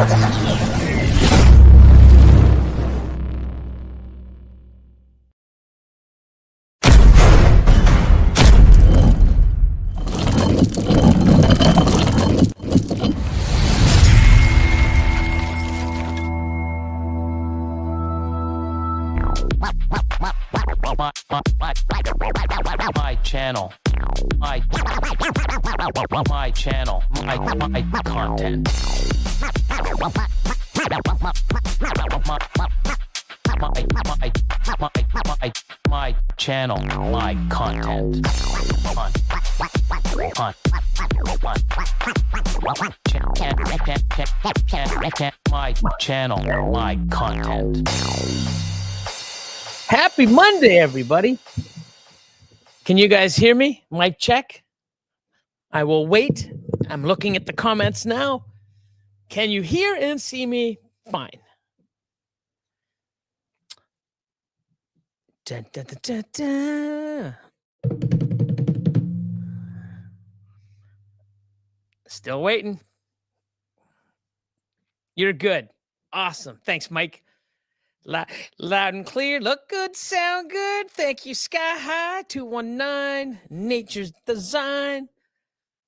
My channel, my channel, my content. My channel, my content. My channel, my content. Happy Monday, everybody. Can you guys hear me? Mic check. I will wait. I'm looking at the comments now. Can you hear and see me? Fine. Dun, dun, dun, dun, dun. Still waiting. You're good. Awesome. Thanks, Mike. Loud and clear. Look good. Sound good. Thank you, Sky High 219. Nature's Design.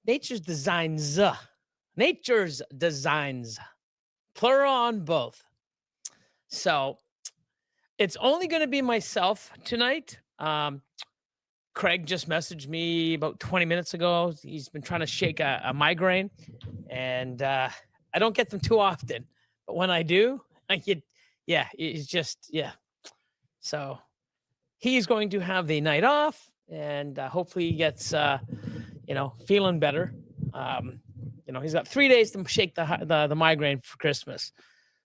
Nature's Designs. Nature's Designs. Plural on both. So it's only going to be myself tonight. Craig just messaged me about 20 minutes ago. He's been trying to shake a migraine, and I don't get them too often. But when I do, I get, yeah, it's just, yeah. So he's going to have the night off, and hopefully he gets, feeling better. He's got 3 days to shake the migraine for Christmas.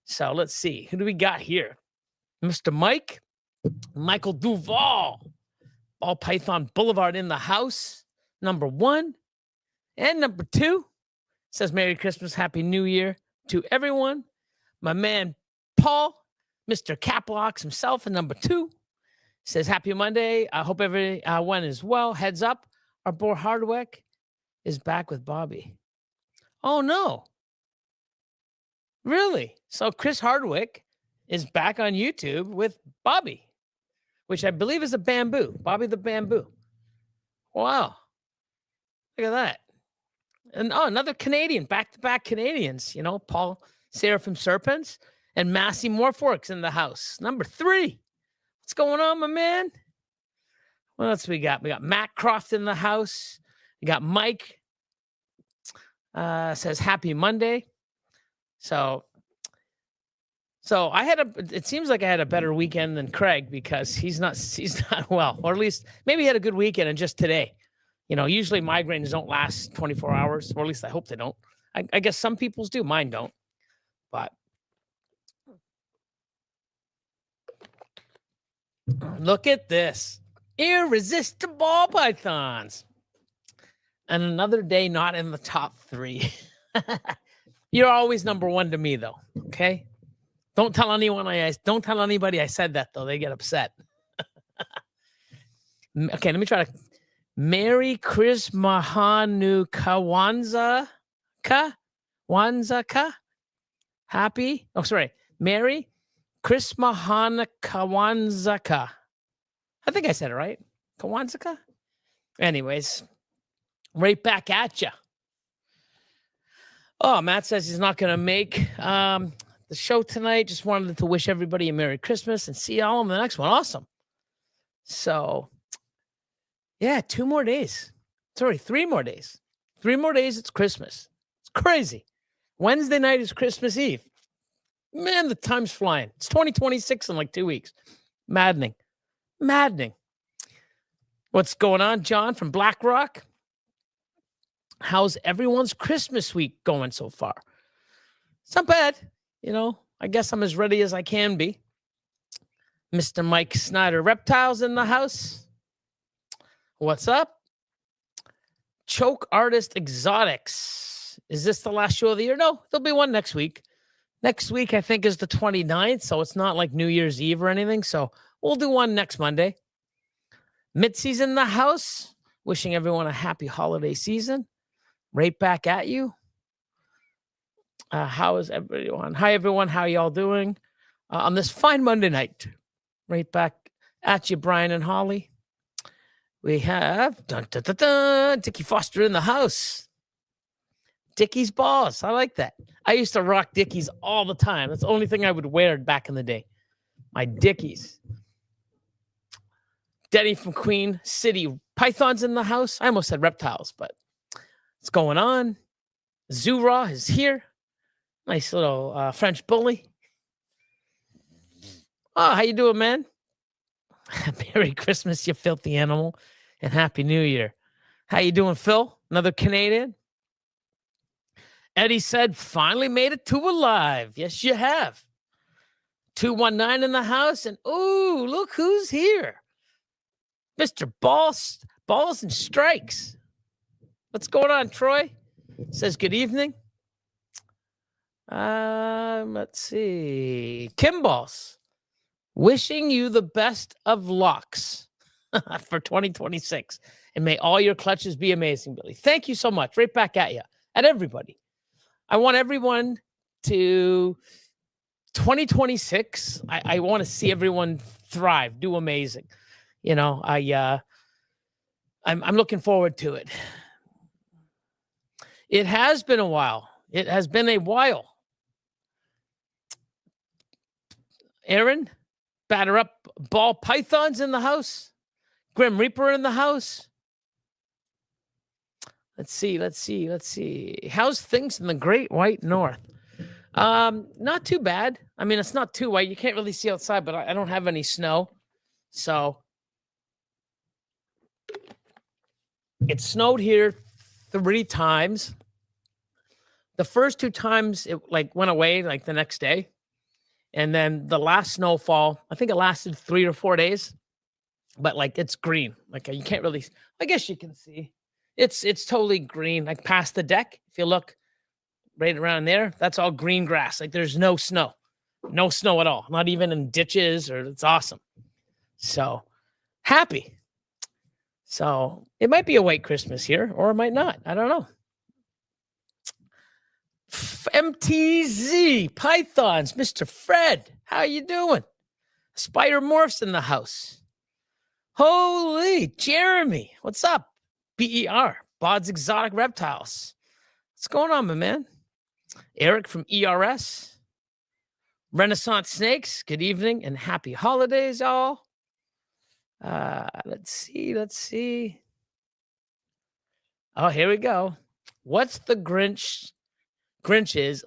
So let's see. Who do we got here? Mr. Michael Duval. Ball Python Boulevard in the house. Number 1. And number 2 says Merry Christmas, Happy New Year to everyone. My man, Paul, Mr. Caplocks himself, and number 2 says Happy Monday. I hope everyone is well. Heads up, our boy Hardwick is back with Bobby. Oh, no. Really? So Chris Hardwick is back on YouTube with Bobby, which I believe is a bamboo. Bobby the Bamboo. Wow. Look at that. And another Canadian, back-to-back Canadians. Paul Seraphim Serpents and Massey Morforks in the house. Number 3. What's going on, my man? What else we got? We got Matt Croft in the house. We got Mike. Says Happy Monday. So it seems like I had a better weekend than Craig because he's not well, or at least maybe he had a good weekend and just today. Usually migraines don't last 24 hours, or at least I hope they don't. I guess some people's do. Mine don't. But look at this. Irresistible pythons. And another day not in the top 3. You're always number 1 to me, though. Okay? Don't tell anybody I said that, though. They get upset. Okay, let me try to. Merry Chris Mahanu Kawanzaa. Happy. Oh, sorry. Merry Chris Mahana Kawanzaa. I think I said it right. Kawanzaa. Anyways, right back at you. Oh, Matt says he's not going to make the show tonight. Just wanted to wish everybody a Merry Christmas and see y'all on the next one. Awesome. So, yeah, 2 more days. Sorry, 3 more days. 3 more days, it's Christmas. It's crazy. Wednesday night is Christmas Eve. Man, the time's flying. It's 2026 in like 2 weeks. Maddening. What's going on, John from Black Rock? How's everyone's Christmas week going so far? It's not bad. I guess I'm as ready as I can be. Mr. Mike Snyder Reptiles in the house. What's up? Choke Artist Exotics. Is this the last show of the year? No, there'll be one next week. Next week, I think, is the 29th, so it's not like New Year's Eve or anything. So we'll do one next Monday. Mitzi's in the house. Wishing everyone a happy holiday season. Right back at you. How is everyone? Hi, everyone. How y'all doing on this fine Monday night? Right back at you, Brian and Holly. We have Dickie Foster in the house. Dickie's balls. I like that. I used to rock Dickies all the time. That's the only thing I would wear back in the day. My Dickies. Denny from Queen City. Pythons in the house. I almost said reptiles, but what's going on? Zura is here. Nice little French bully. Oh, how you doing, man? Merry Christmas, you filthy animal, and Happy New Year. How you doing, Phil? Another Canadian? Eddie said, finally made it to alive. Yes, you have. 219 in the house, and ooh, look who's here. Mr. Balls and Strikes. What's going on, Troy? Says good evening. Let's see. Kimballs. Wishing you the best of lucks for 2026. And may all your clutches be amazing, Billy. Thank you so much. Right back at you. At everybody. I want everyone to 2026. I want to see everyone thrive, do amazing. You know, I'm looking forward to it. It has been a while. It has been a while. Aaron, batter up ball pythons in the house. Grim Reaper in the house. Let's see. How's things in the Great White North? Not too bad. I mean, it's not too white. You can't really see outside, but I don't have any snow. So it snowed here 3 times. The first 2 times it went away the next day. And then the last snowfall, I think it lasted 3 or 4 days. But it's green. You can't really, I guess you can see. It's totally green, past the deck. If you look right around there, that's all green grass. There's no snow. No snow at all. Not even in ditches, or it's awesome. So happy. So it might be a white Christmas here, or it might not. I don't know. MTZ Pythons, Mr. Fred, how you doing? Spider Morphs in the house. Holy Jeremy, what's up? BER, Bod's Exotic Reptiles. What's going on, my man? Eric from ERS. Renaissance Snakes, good evening and happy holidays, y'all. Let's see. Oh, here we go. What's the Grinch's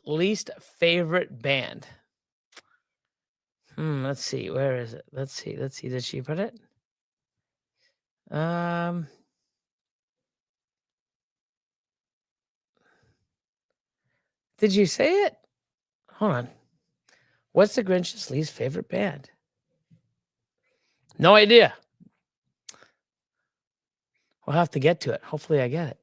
least favorite band? Let's see. Where is it? Let's see. Did she put it? Did you say it? Hold on. What's the Grinch's least favorite band? No idea. We'll have to get to it. Hopefully I get it.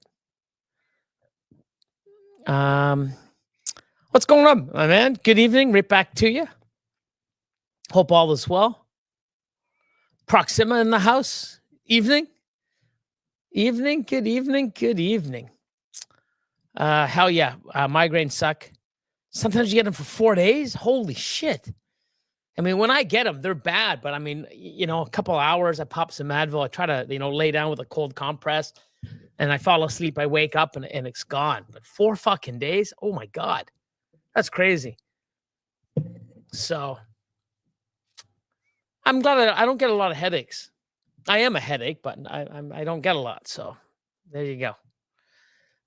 What's going on, my man? Good evening. Right back to you. Hope all is well. Proxima in the house. Evening. Good evening. Hell yeah. Migraines suck. Sometimes you get them for 4 days. Holy shit. I mean, when I get them, they're bad. But I mean, a couple hours, I pop some Advil. I try to, lay down with a cold compress. And I fall asleep. I wake up and it's gone. But 4 fucking days? Oh my God. That's crazy. So I'm glad I don't get a lot of headaches. I am a headache, but I don't get a lot. So there you go.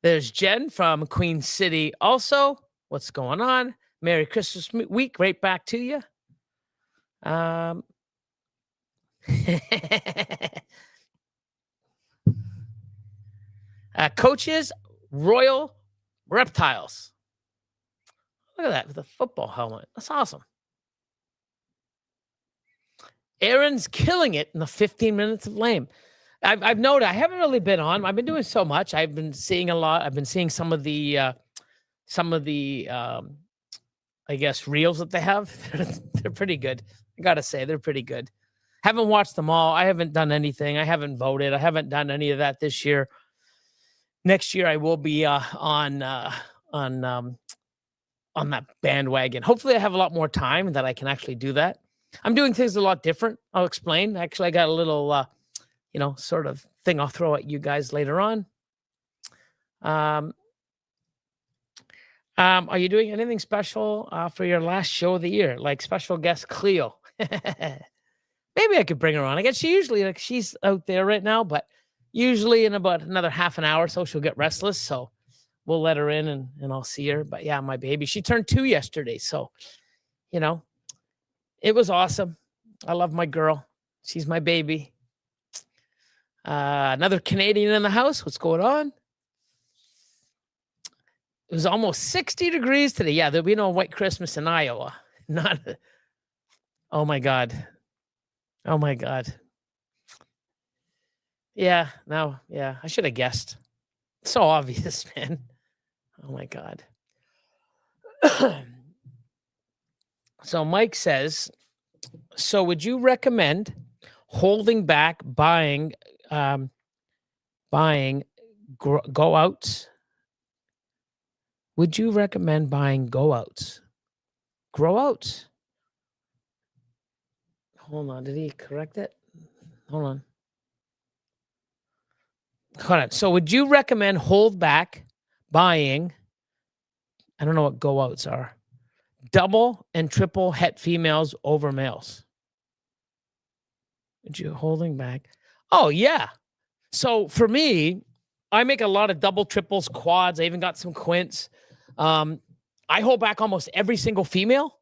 There's Jen from Queen City. Also, what's going on? Merry Christmas week. Right back to you. Coaches, Royal Reptiles. Look at that with a football helmet. That's awesome. Aaron's killing it in the 15 minutes of lame. I've noted I haven't really been on. I've been doing so much. I've been seeing a lot. I've been seeing some of the I guess reels that they have. They're pretty good. I gotta say they're pretty good. Haven't watched them all. I haven't done anything. I haven't voted. I haven't done any of that this year. Next year I will be on on that bandwagon. Hopefully I have a lot more time and that I can actually do that. I'm doing things a lot different. I'll explain. Actually, I got a little, sort of thing I'll throw at you guys later on. Are you doing anything special for your last show of the year, like special guest Cleo? Maybe I could bring her on. I guess she's out there right now, but usually in about another half an hour or so, she'll get restless. So we'll let her in and I'll see her. But yeah, my baby, she turned 2 yesterday. So, it was awesome. I love my girl. She's my baby. Another Canadian in the house. What's going on? It was almost 60 degrees today. Yeah, there'll be no white Christmas in Iowa. Oh my God. Oh my God. Yeah, no, yeah, I should have guessed. So obvious, man. Oh my God. So Mike says, so would you recommend holding back buying go outs? Would you recommend buying go outs? Grow outs? Hold on, did he correct it? Hold on. So would you recommend hold back buying? I don't know what go outs are. Double and triple het females over males. Would you holding back? Oh yeah. So for me, I make a lot of double, triples, quads. I even got some quints. I hold back almost every single female.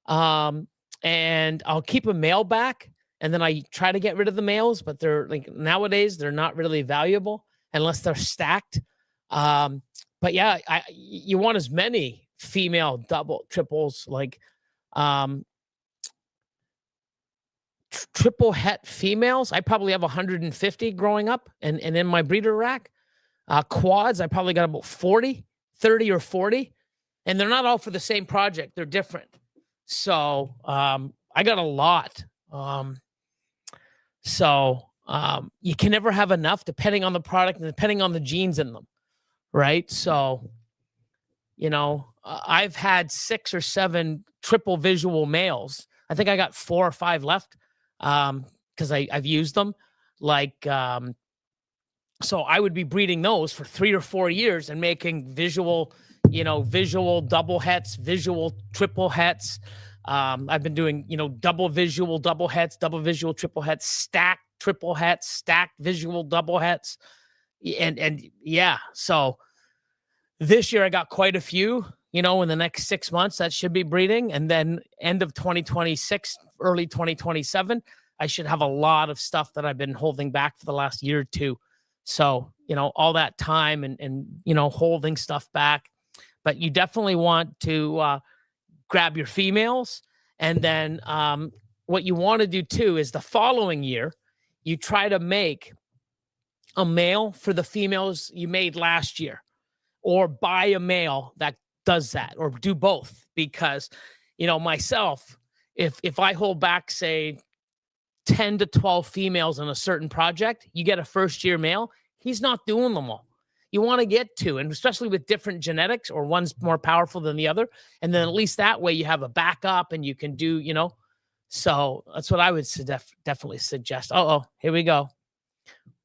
And I'll keep a male back. And then I try to get rid of the males, but they're like nowadays, they're not really valuable unless they're stacked. But yeah, you want as many female double triples, like triple het females. I probably have 150 growing up and in my breeder rack. Quads, I probably got about 30 or 40. And they're not all for the same project. They're different. So I got a lot. You can never have enough depending on the product and depending on the genes in them. Right. So, I've had 6 or 7 triple visual males. I think I got 4 or 5 left because I've used them. So I would be breeding those for 3 or 4 years and making visual double hets, visual triple hets. I've been doing, double visual double hets, double visual triple hets, stacked triple hets, stacked visual double hets. And yeah, so this year I got quite a few, in the next 6 months that should be breeding. And then end of 2026, early 2027, I should have a lot of stuff that I've been holding back for the last year or two. So, all that time and holding stuff back. But you definitely want to grab your females. And then what you want to do too is the following year, you try to make a male for the females you made last year, or buy a male that does that, or do both. Because, myself, if I hold back, say, 10 to 12 females in a certain project, you get a first year male, he's not doing them all. You want to get to, and especially with different genetics, or one's more powerful than the other. And then at least that way you have a backup and you can do, so that's what I would definitely suggest. Oh, here we go.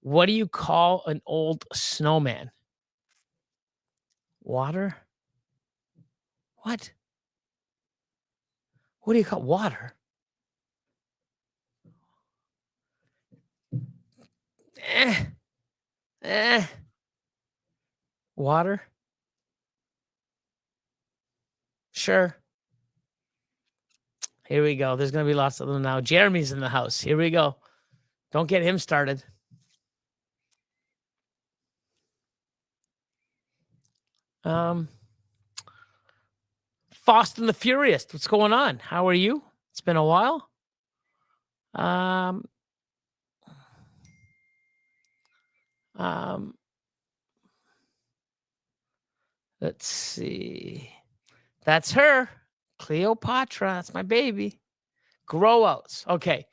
What do you call an old snowman? Water? What? What do you call water? Water? Sure. Here we go. There's going to be lots of them now. Jeremy's in the house. Here we go. Don't get him started. Faust and the Furious. What's going on? How are you? It's been a while. Let's see. That's her. Cleopatra. That's my baby. Grow outs. Okay.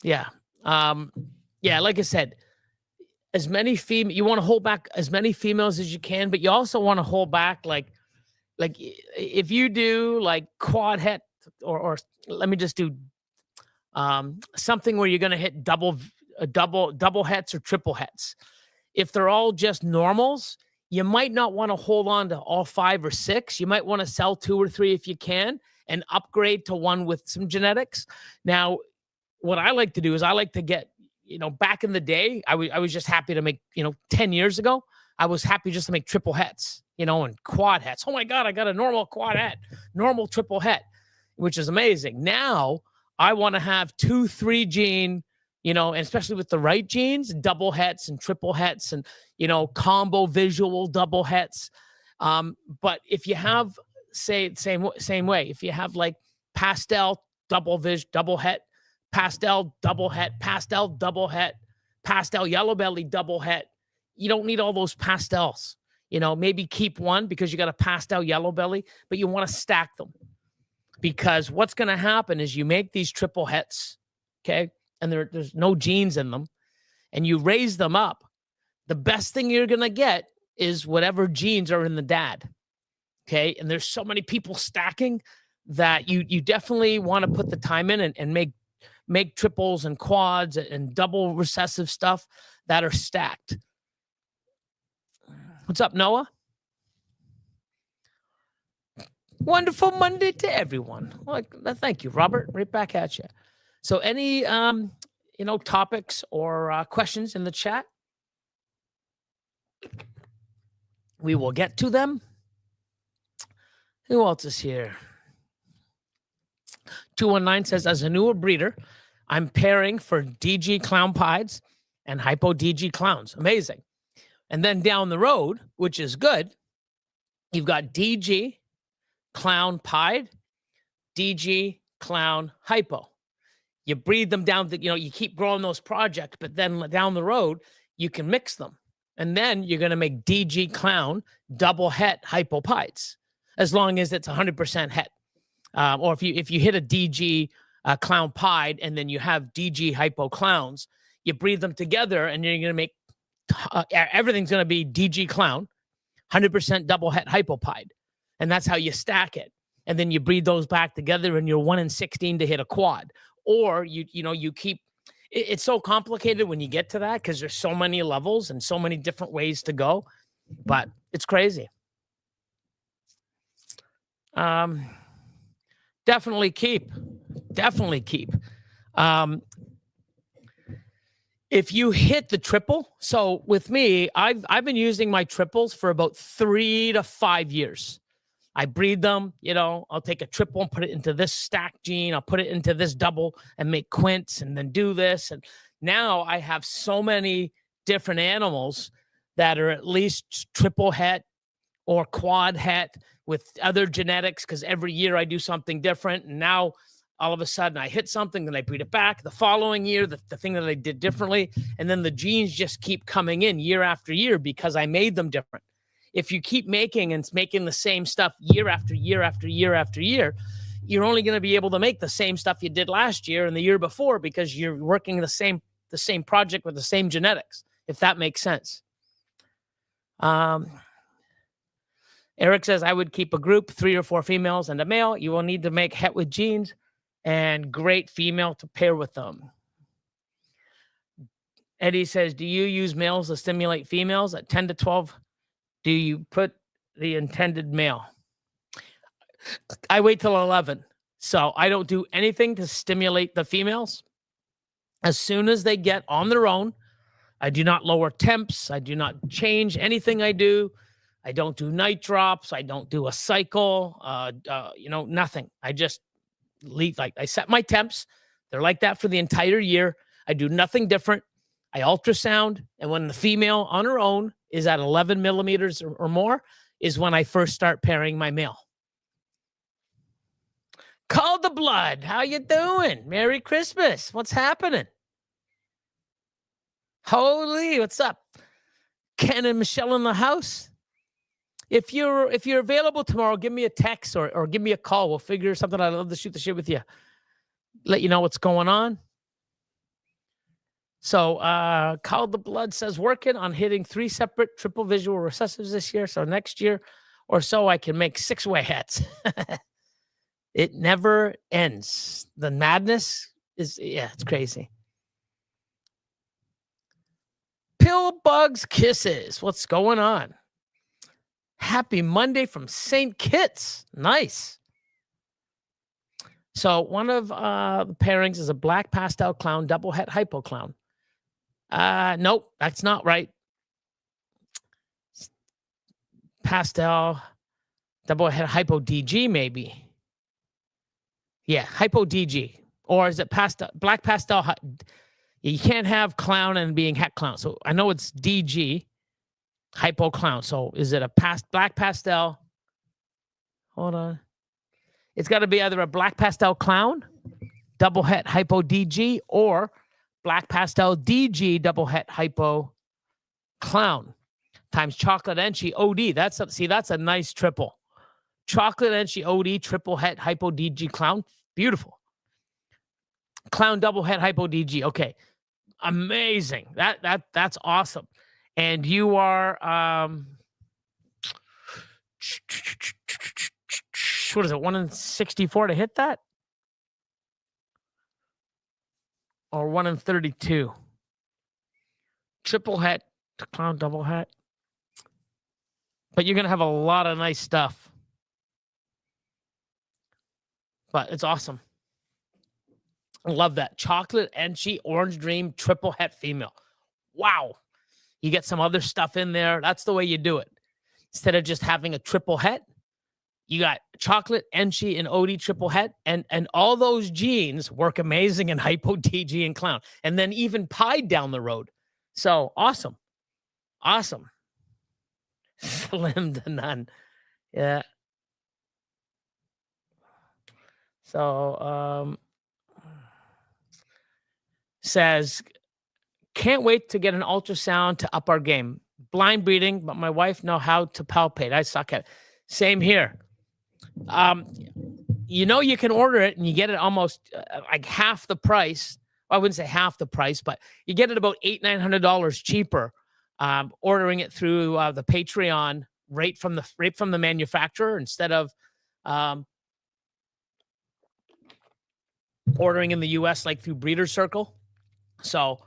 Yeah. Yeah, like I said, as many you want to hold back as many females as you can, but you also want to hold back, like, like if you do like quad het or let me just do something where you're going to hit double hets or triple hets. If they're all just normals, you might not want to hold on to all 5 or 6. You might want to sell 2 or 3 if you can and upgrade to one with some genetics. Now, what I like to do is I like to get, back in the day, I was just happy to make, 10 years ago, I was happy just to make triple hets, and quad hets. Oh my God, I got a normal quad het, normal triple het, which is amazing. Now I want to have 2, 3 gene, and especially with the right genes, double hets and triple hets and, combo visual double hets. But if you have, say, same way, if you have like pastel double het, pastel double het, pastel double het, pastel yellow belly double het, you don't need all those pastels. Maybe keep one because you got a pastel yellow belly, but you want to stack them. Because what's going to happen is you make these triple hets, okay, and there's no genes in them, and you raise them up. The best thing you're going to get is whatever genes are in the dad, okay? And there's so many people stacking that you definitely want to put the time in and make triples and quads and double recessive stuff that are stacked. What's up, Noah? Wonderful Monday to everyone. Well, thank you, Robert. Right back at you. So any, topics or questions in the chat? We will get to them. Who else is here? 219 says, as a newer breeder, I'm pairing for DG clown pieds and hypo DG clowns. Amazing. And then down the road, which is good, you've got DG clown pied, DG clown hypo. You breed them down, you keep growing those projects, but then down the road, you can mix them. And then you're going to make DG clown double het hypo pieds, as long as it's 100% het. Or if you hit a DG clown pied and then you have DG hypo clowns, you breed them together and you're going to make everything's going to be DG clown, 100% double het hypo pied. And that's how you stack it. And then you breed those back together and you're 1 in 16 to hit a quad. Or you keep, it's so complicated when you get to that because there's so many levels and so many different ways to go, but it's crazy. Definitely keep. If you hit the triple, so with me, I've been using my triples for about 3 to 5 years. I breed them, I'll take a triple and put it into this stack gene. I'll put it into this double and make quints and then do this. And now I have so many different animals that are at least triple het or quad het with other genetics because every year I do something different. And now all of a sudden I hit something, then I breed it back. The following year, the thing that I did differently. And then the genes just keep coming in year after year because I made them different. If you keep making the same stuff year after year after year after year, you're only going to be able to make the same stuff you did last year and the year before because you're working the same project with the same genetics, if that makes sense. Eric says, I would keep a group, 3 or 4 females and a male. You will need to make het with genes and great female to pair with them. Eddie says, do you use males to stimulate females at 10 to 12? Do you put the intended male? I wait till 11. So I don't do anything to stimulate the females. As soon as they get on their own, I do not lower temps. I do not change anything I do. I don't do night drops. I don't do a cycle, nothing. I just leave, I set my temps. They're like that for the entire year. I do nothing different. I ultrasound. And when the female on her own is at 11 millimeters or more is when I first start pairing my male. Call the blood. How you doing? Merry Christmas. What's happening? Holy, what's up? Ken and Michelle in the house. If you're available tomorrow, give me a text or give me a call. We'll figure something out. I'd love to shoot the shit with you. Let you know what's going on. So Call the Blood says, working on hitting 3 separate triple visual recessives this year. So next year, or so I can make 6-way hats. It never ends. The madness is, yeah, it's crazy. Pill Bugs Kisses. What's going on? Happy Monday from St. Kitts. Nice. So one of the pairings is a black pastel clown, double het hypo clown. Nope, that's not right. Pastel, double het hypo DG maybe. Yeah, hypo DG. Or is it pastel, black pastel? You can't have clown and being het clown. So I know it's DG, hypo clown. So is it a black pastel? Hold on. It's got to be either a black pastel clown, double het hypo DG, or black pastel DG, double het hypo clown times chocolate enchi OD. That's a nice triple. Chocolate enchi OD, triple het hypo DG clown. Beautiful. Clown double het hypo DG. Okay. Amazing. That's awesome. And you are what is it, 1 in 64 to hit that? Or 1 in 32? Triple het to clown double het. But you're going to have a lot of nice stuff. But it's awesome. I love that. Chocolate enchi orange dream triple het female. Wow. You get some other stuff in there. That's the way you do it. Instead of just having a triple het, you got chocolate, enchi, and OD triple het, and all those genes work amazing in hypo, DG, and clown. And then even pied down the road. So awesome. Awesome. Slim to none. Yeah. So says, can't wait to get an ultrasound to up our game. Blind breeding, but my wife know how to palpate. I suck at it. Same here. You know, you can order it and you get it almost like half the price. Well, I wouldn't say half the price, but you get it about $800-900 cheaper. Ordering it through the Patreon rate from the manufacturer instead of ordering in the US like through Breeder Circle. So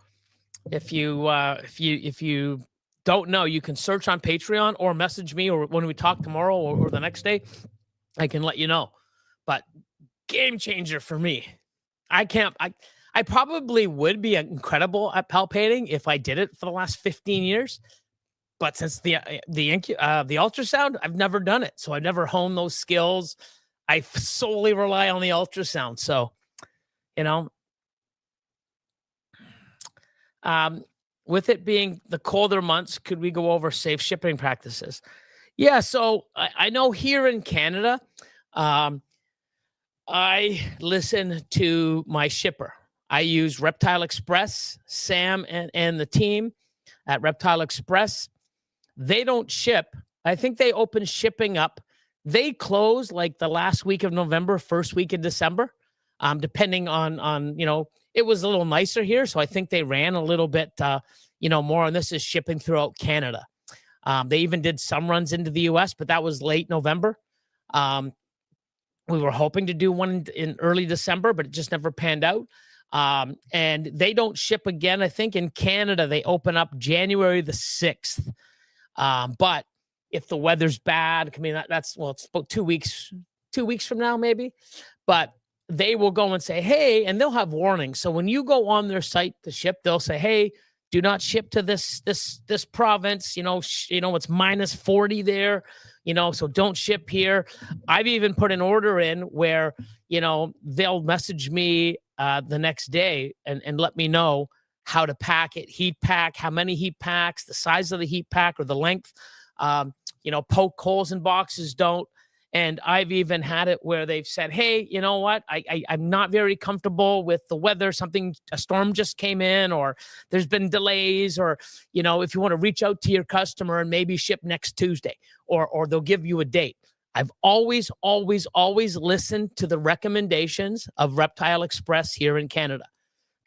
if you don't know, you can search on Patreon or message me, or when we talk tomorrow or the next day, I can let you know. But game changer for me. I probably would be incredible at palpating if I did it for the last 15 years. But since the ultrasound, I've never done it. So I've never honed those skills. I solely rely on the ultrasound. So, you know, with it being the colder months, could we go over safe shipping practices? Yeah, so I know here in Canada, I listen to my shipper. I use Reptile Express, Sam and the team at Reptile Express. They don't ship. I think they open shipping up. They close like the last week of November, first week of December, depending on, you know, it was a little nicer here. So I think they ran a little bit, you know, more. And this is shipping throughout Canada. They even did some runs into the US, but that was late November. We were hoping to do one in early December, but it just never panned out. And they don't ship again. I think in Canada, they open up January the 6th. But if the weather's bad, I mean, it's about 2 weeks from now, maybe. But they will go and say, hey, and they'll have warnings. So when you go on their site to ship, they'll say, hey, do not ship to this province. You know, it's minus 40 there. You know, so don't ship here. I've even put an order in where, you know, they'll message me the next day and let me know how to pack it, heat pack, how many heat packs, the size of the heat pack or the length. You know, poke holes in boxes, don't. And I've even had it where they've said, hey, you know what? I'm not very comfortable with the weather. A storm just came in, or there's been delays, or, you know, if you want to reach out to your customer and maybe ship next Tuesday, or they'll give you a date. I've always listened to the recommendations of Reptile Express here in Canada.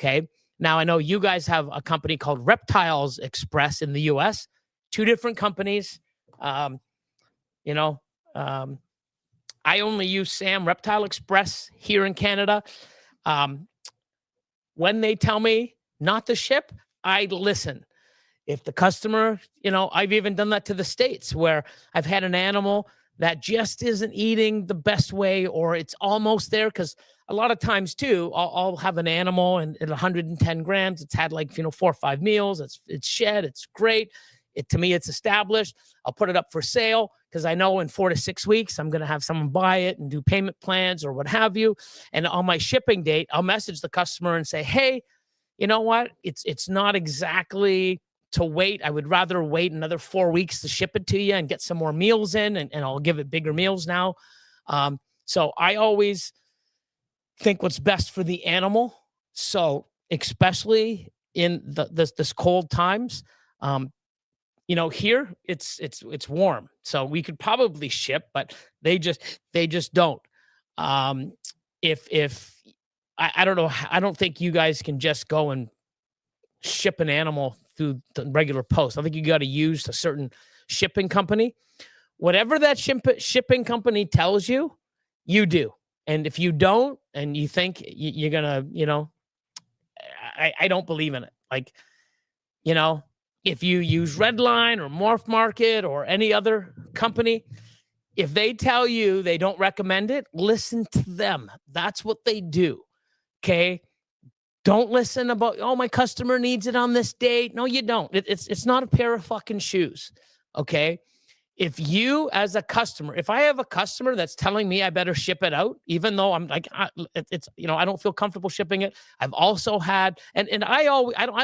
Okay. Now I know you guys have a company called Reptiles Express in the US, 2 different companies. You know, I only use Sam Reptile Express here in Canada. When they tell me not to ship, I listen. If the customer, I've even done that to the States where I've had an animal that just isn't eating the best way, or it's almost there. Because a lot of times too, I'll have an animal and at 110 grams, it's had 4 or 5 meals. It's shed. It's great. To me, it's established. I'll put it up for sale because I know in 4 to 6 weeks, I'm going to have someone buy it and do payment plans or what have you. And on my shipping date, I'll message the customer and say, hey, you know what? It's not exactly to wait. I would rather wait another 4 weeks to ship it to you and get some more meals in, and I'll give it bigger meals now. So I always think what's best for the animal. So especially in this cold times, here it's warm, so we could probably ship, but they just don't. If I don't know, I don't think you guys can just go and ship an animal through the regular post. I think you got to use a certain shipping company. Whatever that shipping company tells you, you do. And if you don't, and you think you're gonna, I don't believe in it. If you use Redline or Morph Market or any other company, if they tell you they don't recommend it, listen to them. That's what they do. Okay. Don't listen about, oh, my customer needs it on this date. No, you don't. It's not a pair of fucking shoes. Okay. If you, as a customer, if I have a customer that's telling me I better ship it out, even though I'm like, I don't feel comfortable shipping it. I've also had, and I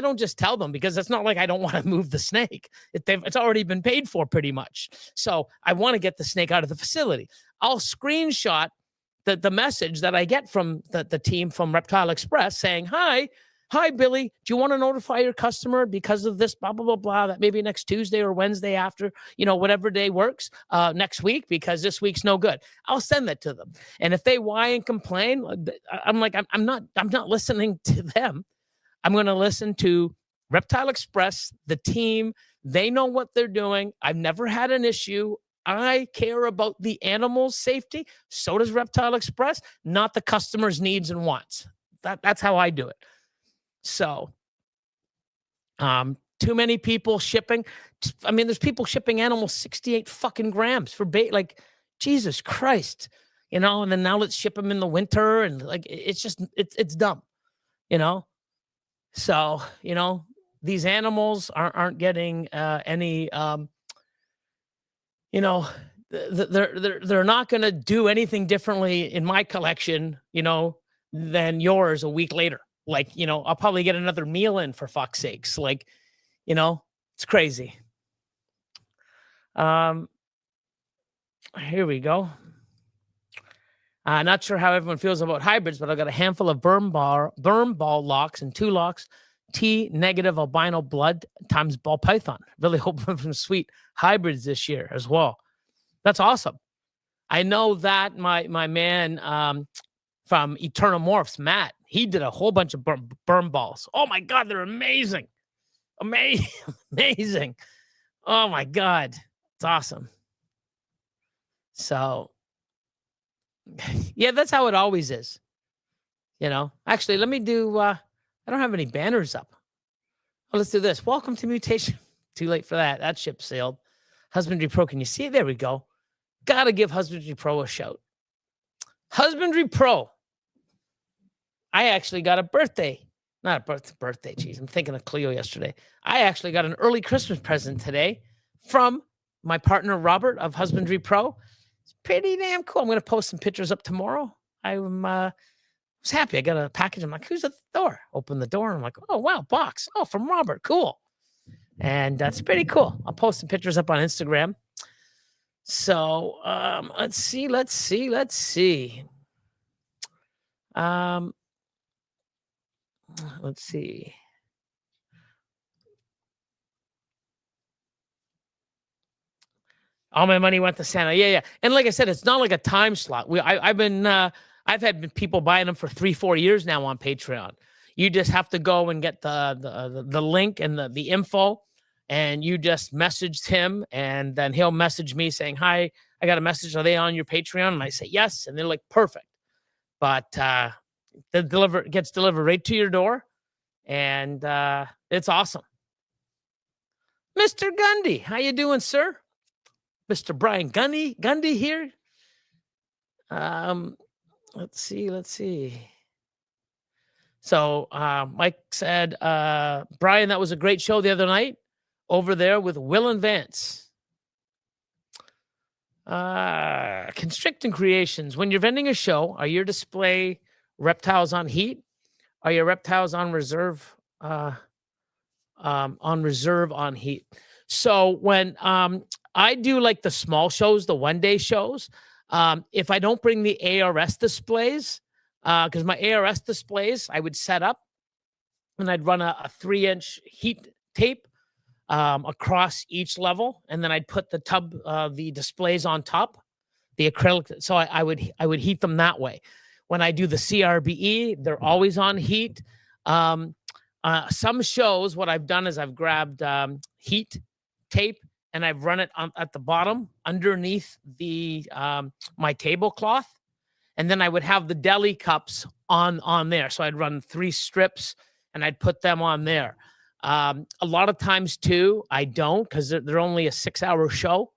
don't just tell them, because it's not like I don't want to move the snake. It's already been paid for pretty much. So I want to get the snake out of the facility. I'll screenshot the message that I get from the team from Reptile Express saying, Hi, Billy, do you want to notify your customer because of this, blah, blah, blah, blah, that maybe next Tuesday or Wednesday after, whatever day works next week, because this week's no good. I'll send that to them. And if they whine and complain, I'm like, I'm not listening to them. I'm going to listen to Reptile Express, the team. They know what they're doing. I've never had an issue. I care about the animal's safety. So does Reptile Express, not the customer's needs and wants. That's how I do it. So, too many people shipping. I mean, there's people shipping animals 68 fucking grams for bait. Like, Jesus Christ, and then now let's ship them in the winter. And it's dumb, So, these animals aren't getting any, they're not going to do anything differently in my collection, than yours a week later. I'll probably get another meal in, for fuck's sakes. It's crazy. Here we go. Not sure how everyone feels about hybrids, but I've got a handful of berm ball locks and 2 locks, T-negative albino blood times ball python. Really hoping for some sweet hybrids this year as well. That's awesome. I know that my man from Eternal Morphs, Matt, he did a whole bunch of berm balls. Oh my God, they're amazing. Amazing. Oh my God. It's awesome. So, yeah, that's how it always is. Actually, let me do, I don't have any banners up. Oh, let's do this. Welcome to Mutation. Too late for that. That ship sailed. Husbandry.PRO, can you see it? There we go. Gotta give Husbandry.PRO a shout. Husbandry.PRO. I actually got a birthday. Not a birthday, geez. I'm thinking of Cleo yesterday. I actually got an early Christmas present today from my partner, Robert, of Husbandry.PRO. It's pretty damn cool. I'm going to post some pictures up tomorrow. I was happy. I got a package. I'm like, who's at the door? Open the door. I'm like, oh, wow, box. Oh, from Robert. Cool. And that's pretty cool. I'll post some pictures up on Instagram. So let's see. Let's see. All my money went to Santa. Yeah. And like I said, it's not like a time slot. I've had people buying them for 3-4 years now on Patreon. You just have to go and get the link and the info, and you just messaged him, and then he'll message me saying, hi, I got a message, are they on your Patreon? And I say, yes. And they're like, perfect. But gets delivered right to your door. And it's awesome. Mr. Gundy, how you doing, sir? Mr. Brian Gundy here. Let's see. So Mike said, Brian, that was a great show the other night over there with Will and Vance. Constricting Creations. When you're vending a show, are your display reptiles on heat? Are your reptiles on reserve? On heat. So when I do like the small shows, the one-day shows, if I don't bring the ARS displays, because my ARS displays I would set up and I'd run a 3-inch heat tape across each level, and then I'd put the displays on top, the acrylic. So I would heat them that way. When I do the CRBE, they're always on heat. Some shows, what I've done is I've grabbed heat tape and I've run it at the bottom underneath the my tablecloth, and then I would have the deli cups on there. So I'd run 3 strips and I'd put them on there. A lot of times too, I don't, because they're only a 6-hour show.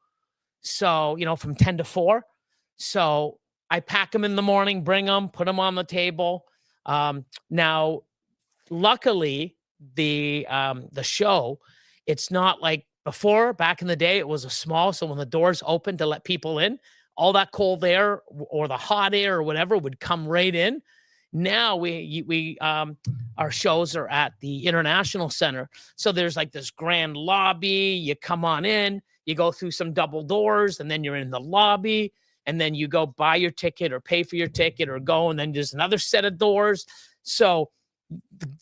So, from 10 to 4. So I pack them in the morning, bring them, put them on the table. Now, luckily, the show, it's not like before. Back in the day, it was a small. So when the doors open to let people in, all that cold air or the hot air or whatever would come right in. Now our shows are at the International Center. So there's like this grand lobby. You come on in, you go through some double doors, and then you're in the lobby, and then you go buy your ticket or pay for your ticket or go, and then there's another set of doors. So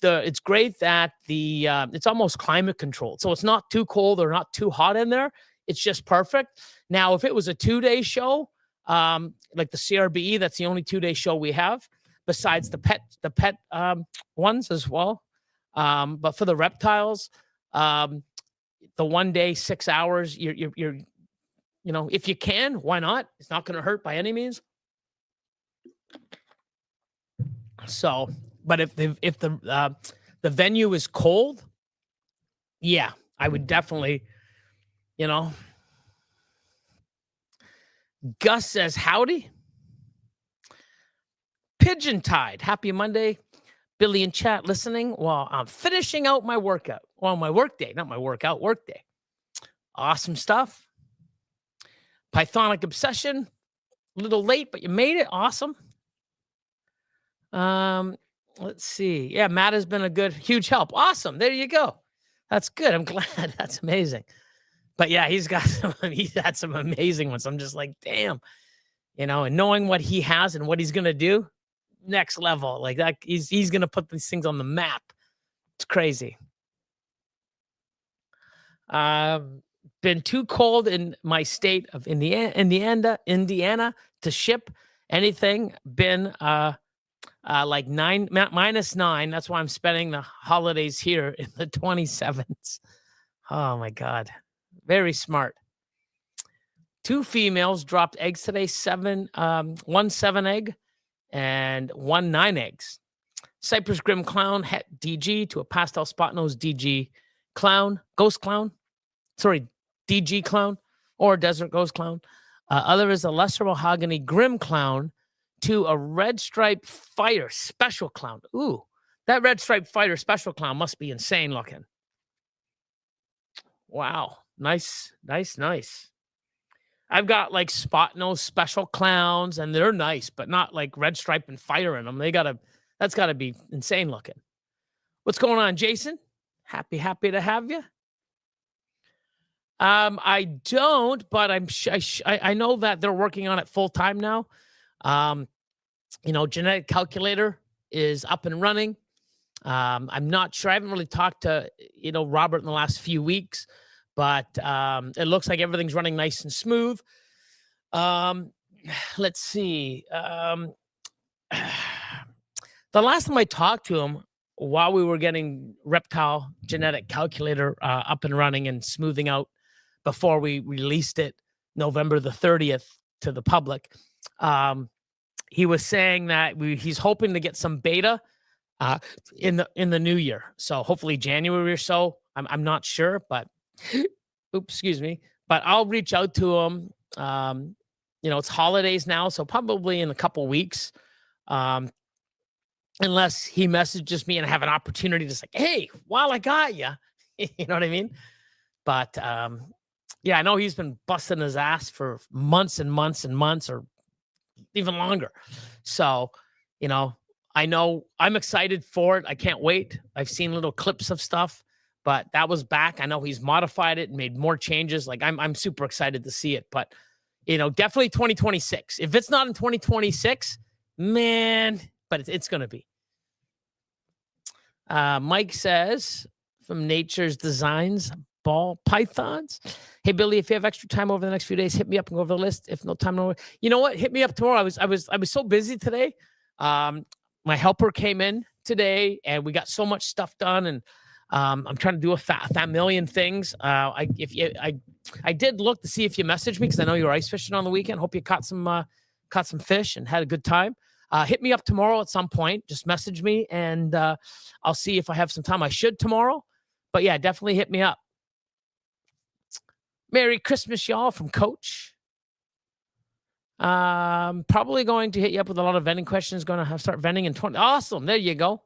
it's great that it's almost climate controlled. So it's not too cold or not too hot in there. It's just perfect. Now, if it was a 2-day show, like the CRBE, that's the only 2-day show we have, besides the pet ones as well. But for the reptiles, the 1 day, 6 hours, you're if you can, why not? It's not going to hurt by any means. So, but if the venue is cold, yeah, I would definitely, Gus says, howdy. Pigeon Tide, happy Monday. Billy in chat listening while I'm finishing out my workout. Well, my work day, not my workout, work day. Awesome stuff. Pythonic Obsession, a little late, but you made it. Awesome. Let's see. Yeah, Matt has been a huge help. Awesome. There you go. That's good. I'm glad. That's amazing. But yeah, he's had some amazing ones. I'm just like, damn, and knowing what he has and what he's going to do, next level. Like that, he's going to put these things on the map. It's crazy. Been too cold in my state of Indiana to ship anything. Been like -9. That's why I'm spending the holidays here in the 27s. Oh my God. Very smart. 2 females dropped eggs today. 1 7 egg and 1 9 eggs. Cypress Grim Clown het DG to a pastel spot nose DG clown, ghost clown. Sorry, DG clown or desert ghost clown. Other is a lesser mahogany grim clown to a red stripe fighter special clown. Ooh, that red stripe fighter special clown must be insane looking. Wow. Nice. I've got like spot nose special clowns, and they're nice, but not like red stripe and fire in them. That's gotta be insane looking. What's going on, Jason? Happy to have you. I don't, but I know that they're working on it full time now. Genetic calculator is up and running. I'm not sure. I haven't really talked to, Robert in the last few weeks, but it looks like everything's running nice and smooth. Let's see. The last time I talked to him while we were getting Reptile genetic calculator up and running and smoothing out before we released it November the 30th to the public. He was saying that he's hoping to get some beta in the new year. So hopefully January or so. I'm not sure, but oops, excuse me. But I'll reach out to him. It's holidays now, so probably in a couple weeks. Unless he messages me and I have an opportunity to say, hey, while I got you, you know what I mean? But yeah, I know he's been busting his ass for months and months and months or even longer. So, I know I'm excited for it. I can't wait. I've seen little clips of stuff, but that was back. I know he's modified it and made more changes. Like I'm super excited to see it, but definitely 2026. If it's not in 2026, man, but it's going to be. Mike says from Nature's Designs, ball pythons. Hey, Billy, if you have extra time over the next few days, hit me up and go over the list. If no time, no. You know what? Hit me up tomorrow. I was so busy today. My helper came in today, and we got so much stuff done. And I'm trying to do a million things. I did look to see if you messaged me because I know you were ice fishing on the weekend. Hope you caught some fish and had a good time. Hit me up tomorrow at some point. Just message me, and I'll see if I have some time. I should tomorrow, but yeah, definitely hit me up. Merry Christmas, y'all, from Coach. Probably going to hit you up with a lot of vending questions. Going to start vending in 20. Awesome. There you go.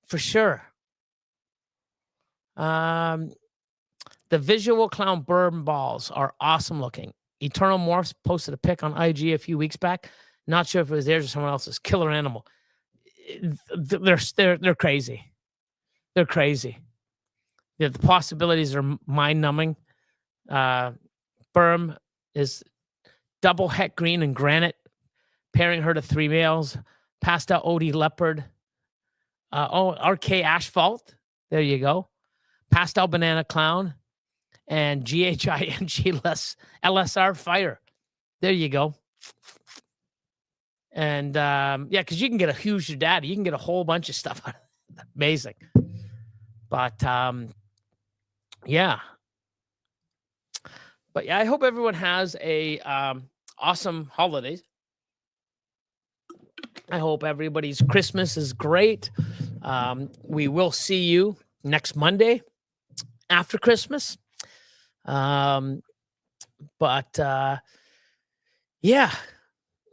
For sure. The visual clown burn balls are awesome looking. Eternal Morphs posted a pic on IG a few weeks back. Not sure if it was theirs or someone else's. Killer animal. They're crazy. They're crazy. The possibilities are mind-numbing. Berm is double het green and granite, pairing her to 3 males. Pastel OD leopard. RK asphalt. There you go. Pastel banana clown. And GHING LSR fire. There you go. And yeah, because you can get a huge daddy. You can get a whole bunch of stuff out of it. Amazing. But yeah. But yeah, I hope everyone has a awesome holidays. I hope everybody's Christmas is great. We will see you next Monday after Christmas. But yeah.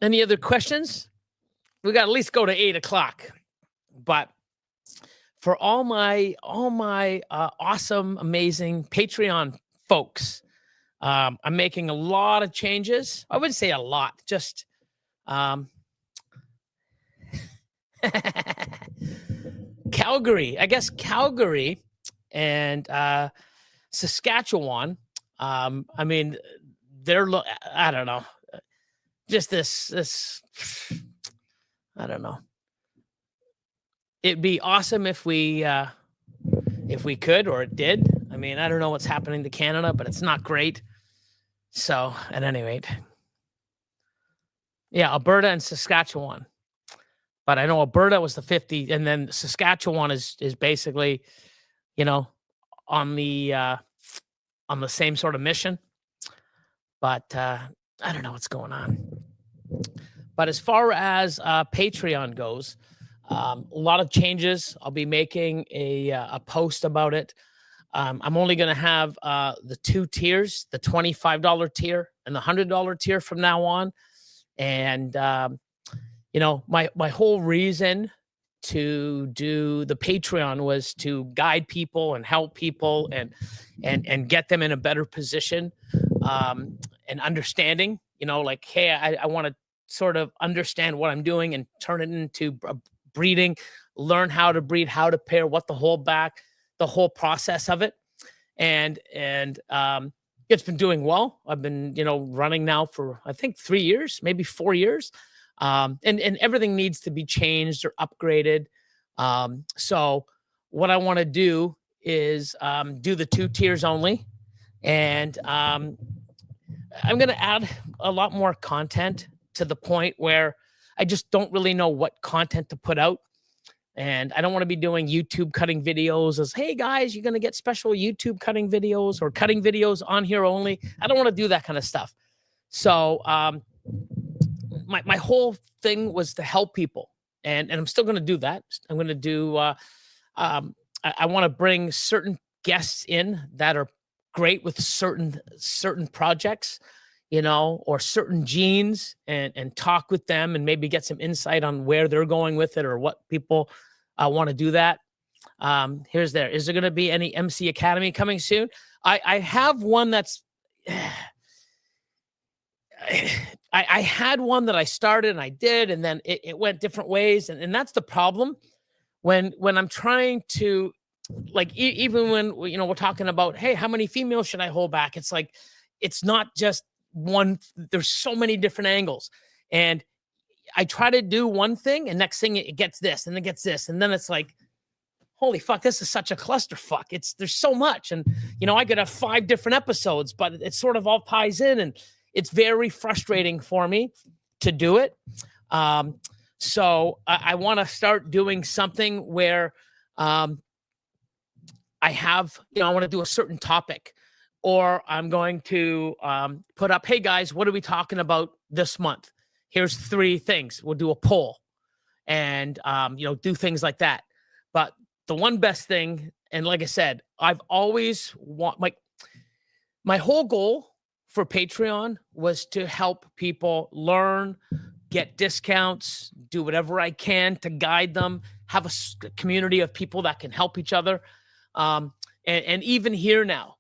Any other questions? We got to at least go to 8 o'clock. But for all my awesome, amazing Patreon folks, I'm making a lot of changes. I wouldn't say a lot, just Calgary. I guess Calgary and Saskatchewan. I mean, I don't know. Just this, I don't know. It'd be awesome if we could, or it did. I mean, I don't know what's happening to Canada, but it's not great. So, at any rate, yeah, Alberta and Saskatchewan. But I know Alberta was the 50, and then Saskatchewan is basically, on the same sort of mission. But I don't know what's going on. But as far as Patreon goes, a lot of changes. I'll be making a post about it. I'm only going to have the 2 tiers, the $25 tier and the $100 tier from now on. And, my whole reason to do the Patreon was to guide people and help people and get them in a better position and understanding, like, hey, I want to sort of understand what I'm doing and turn it into breeding, learn how to breed, how to pair, what the whole process of it. And it's been doing well. I've been, running now for, I think 3 years, maybe 4 years. And everything needs to be changed or upgraded. So what I want to do is do the 2 tiers only. And I'm going to add a lot more content to the point where I just don't really know what content to put out. And I don't want to be doing YouTube cutting videos as, hey, guys, you're going to get special YouTube cutting videos or cutting videos on here only. I don't want to do that kind of stuff. So my whole thing was to help people, and I'm still going to do that. I'm going to do. I want to bring certain guests in that are great with certain projects, or certain genes, and talk with them and maybe get some insight on where they're going with it or what people want to do that. Is there going to be any MC Academy coming soon? I have one that's I had one that I started and I did, and then it went different ways. And that's the problem when I'm trying to, like, even when, we're talking about, hey, how many females should I hold back? It's like, it's not just one, there's so many different angles. And I try to do one thing, and next thing it gets this, and it gets this. And then it's like, holy fuck, this is such a clusterfuck. There's so much. And, I could have 5 different episodes, but it sort of all ties in, and it's very frustrating for me to do it. So I want to start doing something where I have, I want to do a certain topic, or I'm going to put up, hey guys, what are we talking about this month? Here's 3 things. We'll do a poll and, do things like that. But the one best thing, and like I said, I've always my whole goal for Patreon was to help people learn, get discounts, do whatever I can to guide them, have a community of people that can help each other. And even here now,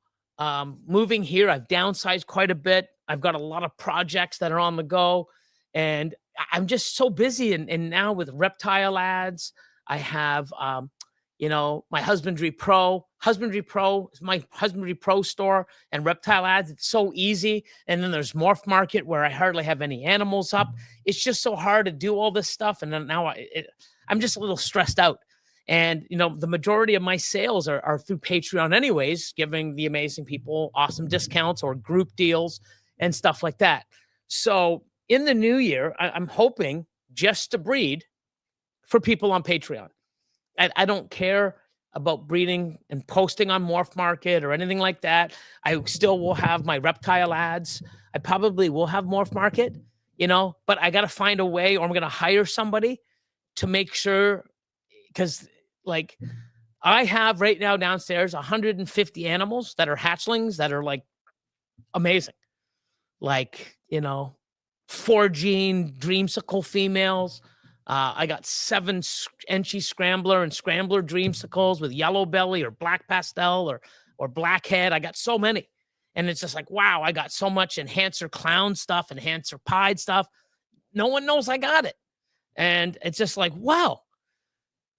moving here, I've downsized quite a bit. I've got a lot of projects that are on the go, and I'm just so busy. And now with reptile ads, I have, my HUSBANDRY.PRO. HUSBANDRY.PRO is my HUSBANDRY.PRO store, and reptile ads. It's so easy. And then there's Morph Market, where I hardly have any animals up. It's just so hard to do all this stuff. And then now I'm just a little stressed out. And, the majority of my sales are through Patreon anyways, giving the amazing people awesome discounts or group deals and stuff like that. So in the new year, I'm hoping just to breed for people on Patreon. I don't care about breeding and posting on Morph Market or anything like that. I still will have my reptile ads. I probably will have Morph Market, but I got to find a way, or I'm going to hire somebody to make sure, because like I have right now downstairs 150 animals that are hatchlings that are like amazing. Like, 4-gene dreamsicle females. I got 7 Enchi scrambler and scrambler dreamsicles with yellow belly or black pastel or blackhead. I got so many. And it's just like, wow, I got so much enhancer clown stuff, enhancer pied stuff. No one knows I got it. And it's just like, wow.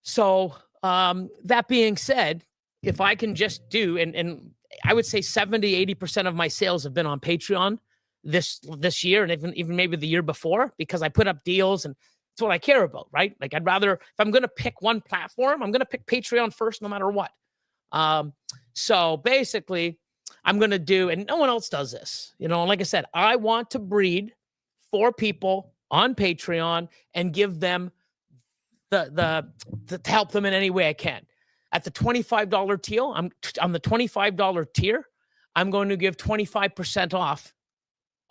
So that being said, if I can just do, and I would say 70-80% of my sales have been on Patreon this year, and even maybe the year before, because I put up deals, and it's what I care about, right? Like, I'd rather, if I'm going to pick one platform, I'm going to pick Patreon first, no matter what. So basically, I'm going to do, and no one else does this, like I said, I want to breed for people on Patreon and give them to help them in any way I can. At the $25 tier, on the $25 tier, I'm going to give 25% off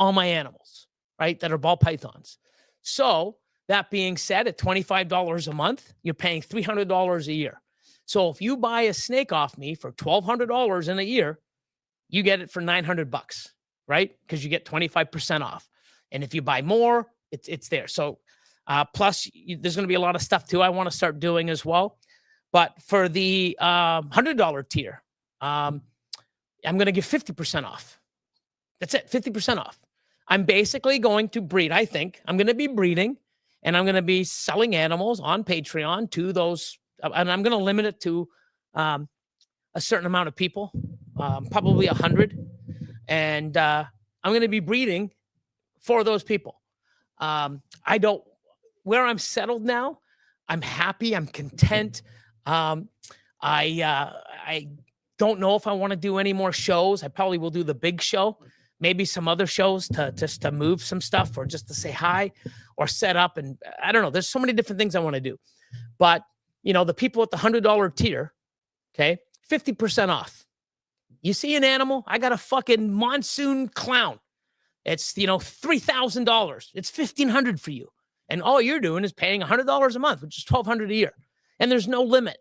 all my animals, right? That are ball pythons. So that being said, at $25 a month, you're paying $300 a year. So if you buy a snake off me for $1,200 in a year, you get it for $900, right? Because you get 25% off. And if you buy more, it's there. So plus, there's going to be a lot of stuff too I want to start doing as well. But for the $100 tier, I'm going to give 50% off. That's it, 50% off. I'm basically going to breed. I think I'm going to be breeding, and I'm going to be selling animals on Patreon to those. And I'm going to limit it to a certain amount of people, probably 100. And I'm going to be breeding for those people. Where I'm settled now, I'm happy. I'm content. I don't know if I want to do any more shows. I probably will do the big show, maybe some other shows to move some stuff, or just to say hi or set up. And I don't know. There's so many different things I want to do. But, the people at the $100 tier, okay, 50% off. You see an animal? I got a fucking monsoon clown. It's, $3,000. It's $1,500 for you. And all you're doing is paying $100 a month, which is $1,200 a year. And there's no limit.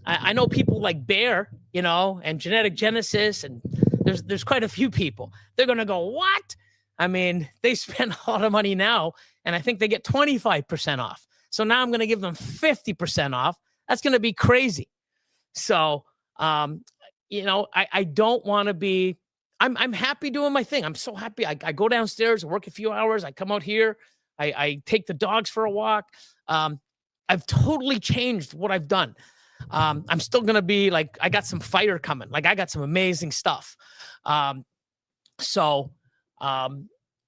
I know people like Bear, and Genetic Genesis, and there's quite a few people. They're going to go, what? I mean, they spend a lot of money now, and I think they get 25% off. So now I'm going to give them 50% off. That's going to be crazy. So, I don't want to be, I'm happy doing my thing. I'm so happy. I go downstairs, work a few hours. I come out here. I take the dogs for a walk. I've totally changed what I've done. I'm still going to be like, I got some fire coming. Like I got some amazing stuff. No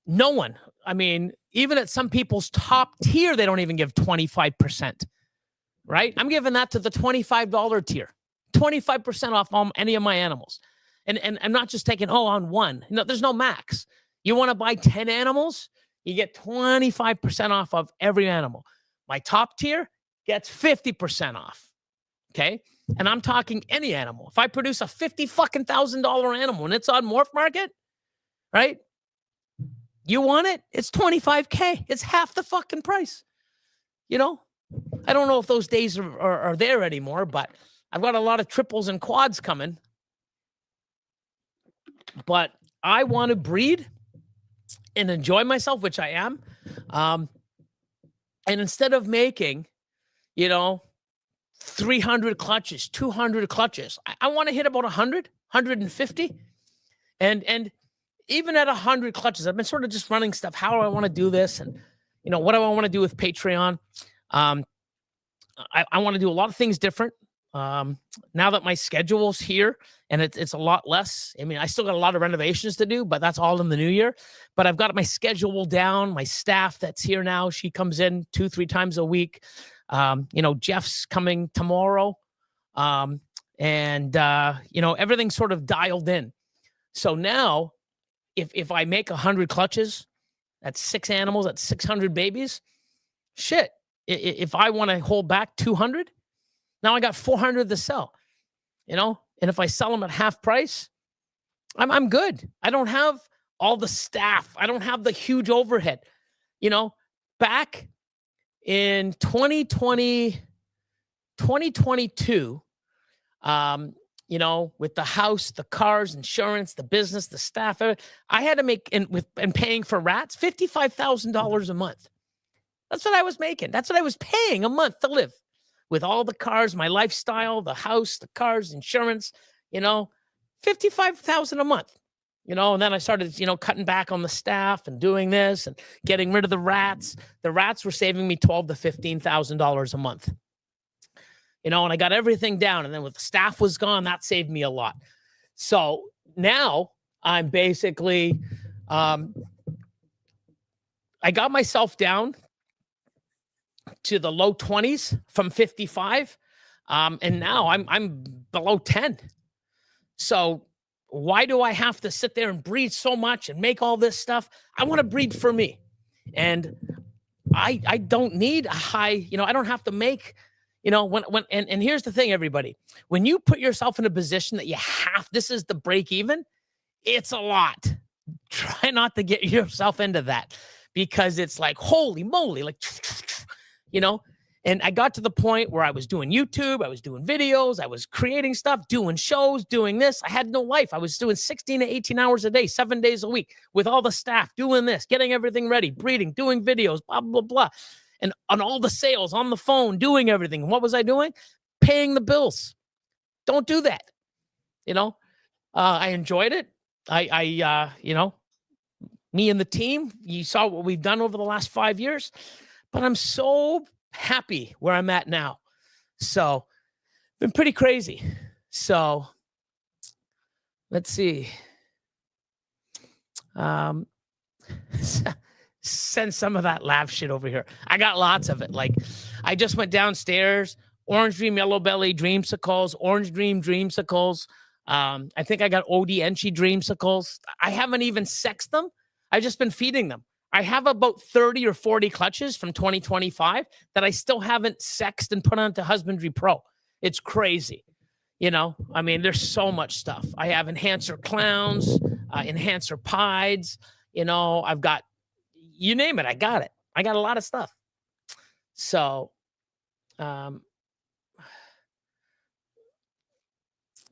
one, I mean, even at some people's top tier, they don't even give 25%, right? I'm giving that to the $25 tier, 25% off any of my animals. And I'm not just taking, on one. No, there's no max. You want to buy 10 animals, you get 25% off of every animal. My top tier gets 50% off. Okay. And I'm talking any animal. If I produce a $50,000 animal and it's on Morph Market, right? You want it? It's $25K. It's half the fucking price. I don't know if those days are there anymore, but I've got a lot of triples and quads coming. But I want to breed and enjoy myself, which I am. And instead of making, 300 clutches, 200 clutches, I want to hit about 100, 150. And even at 100 clutches, I've been sort of just running stuff. How do I want to do this? And, what do I want to do with Patreon? I want to do a lot of things different. Now that my schedule's here and it's a lot less. I mean, I still got a lot of renovations to do, but that's all in the new year. But I've got my schedule down. My staff that's here now, she comes in 2-3 times a week. Jeff's coming tomorrow. Everything's sort of dialed in. So now if I make 100 clutches, that's 6 animals, that's 600 babies. Shit. If I want to hold back 200, now I got 400 to sell, and if I sell them at half price, I'm good. I don't have all the staff. I don't have the huge overhead, back in 2022, with the house, the cars, insurance, the business, the staff, I had to make, and paying for rats, $55,000 a month. That's what I was making. That's what I was paying a month to live with all the cars, my lifestyle, the house, the cars, insurance, $55,000 a month, and then I started, cutting back on the staff and doing this and getting rid of the rats. The rats were saving me $12,000 to $15,000 a month, and I got everything down. And then with the staff was gone, that saved me a lot. So now I'm basically, I got myself down to the low 20s from 55. And now I'm below 10. So why do I have to sit there and breed so much and make all this stuff? I want to breed for me. And I don't need a high, I don't have to make, and here's the thing, everybody, when you put yourself in a position that this is the break even, it's a lot. Try not to get yourself into that, because it's like, holy moly, like, and I got to the point where I was doing YouTube, I was doing videos, I was creating stuff, doing shows, doing this. I had no life. I was doing 16 to 18 hours a day, 7 days a week with all the staff, doing this, getting everything ready, breeding, doing videos, blah, blah, blah. And on all the sales, on the phone, doing everything. And what was I doing? Paying the bills. Don't do that. I enjoyed it. Me and the team, you saw what we've done over the last 5 years. But I'm so happy where I'm at now. So, been pretty crazy. So, let's see. Send some of that laugh shit over here. I got lots of it. Like, I just went downstairs. Orange Dream Yellow Belly Dreamsicles, Orange Dream Dreamsicles. I think I got OD Enchi Dreamsicles. I haven't even sexed them. I've just been feeding them. I have about 30 or 40 clutches from 2025 that I still haven't sexed and put onto HUSBANDRY.PRO. It's crazy. There's so much stuff. I have enhancer clowns, enhancer pieds, I've got, you name it, I got it. I got a lot of stuff. So,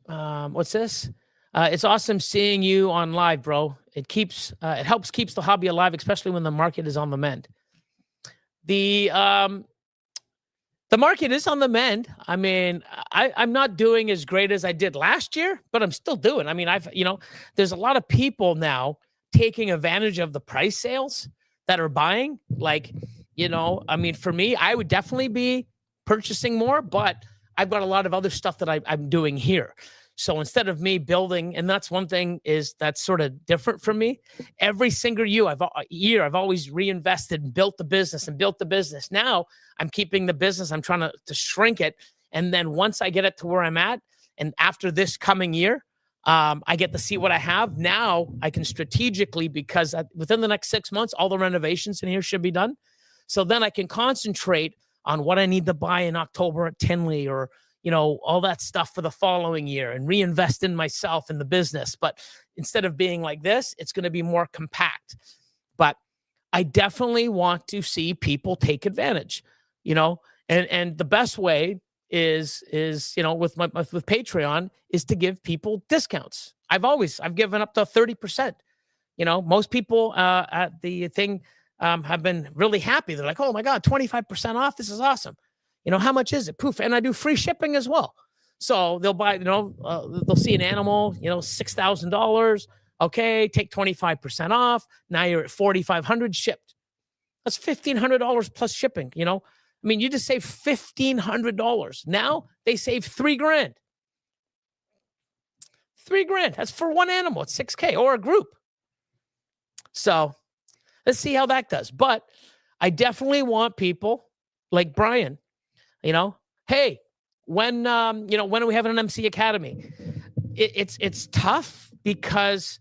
what's this? It's awesome seeing you on live, bro. It helps keeps the hobby alive, especially when the market is on the mend. The market is on the mend. I mean, I'm not doing as great as I did last year, but I'm still doing. I mean, there's a lot of people now taking advantage of the price sales that are buying. Like, I mean, for me, I would definitely be purchasing more, but I've got a lot of other stuff that I'm doing here. So instead of me building, and that's one thing is that's sort of different from me. Every single year, I've always reinvested and built the business and built the business. Now I'm keeping the business. I'm trying to shrink it. And then once I get it to where I'm at, and after this coming year, I get to see what I have. Now I can strategically, because within the next 6 months, all the renovations in here should be done. So then I can concentrate on what I need to buy in October at Tinley, or all that stuff for the following year, and reinvest in myself in the business. But instead of being like this, it's going to be more compact. But I definitely want to see people take advantage, and the best way is with Patreon is to give people discounts. I've given up to 30%. Most people at the thing have been really happy. They're like, oh my God, 25% off. This is awesome. How much is it? Poof. And I do free shipping as well. So they'll buy, they'll see an animal, $6,000. Okay. Take 25% off. Now you're at 4,500 shipped. That's $1,500 plus shipping. I mean, you just save $1,500. Now they save $3,000. $3,000. That's for one animal. It's $6,000 or a group. So let's see how that does. But I definitely want people like Brian, hey, when are we having an MC Academy? It's tough because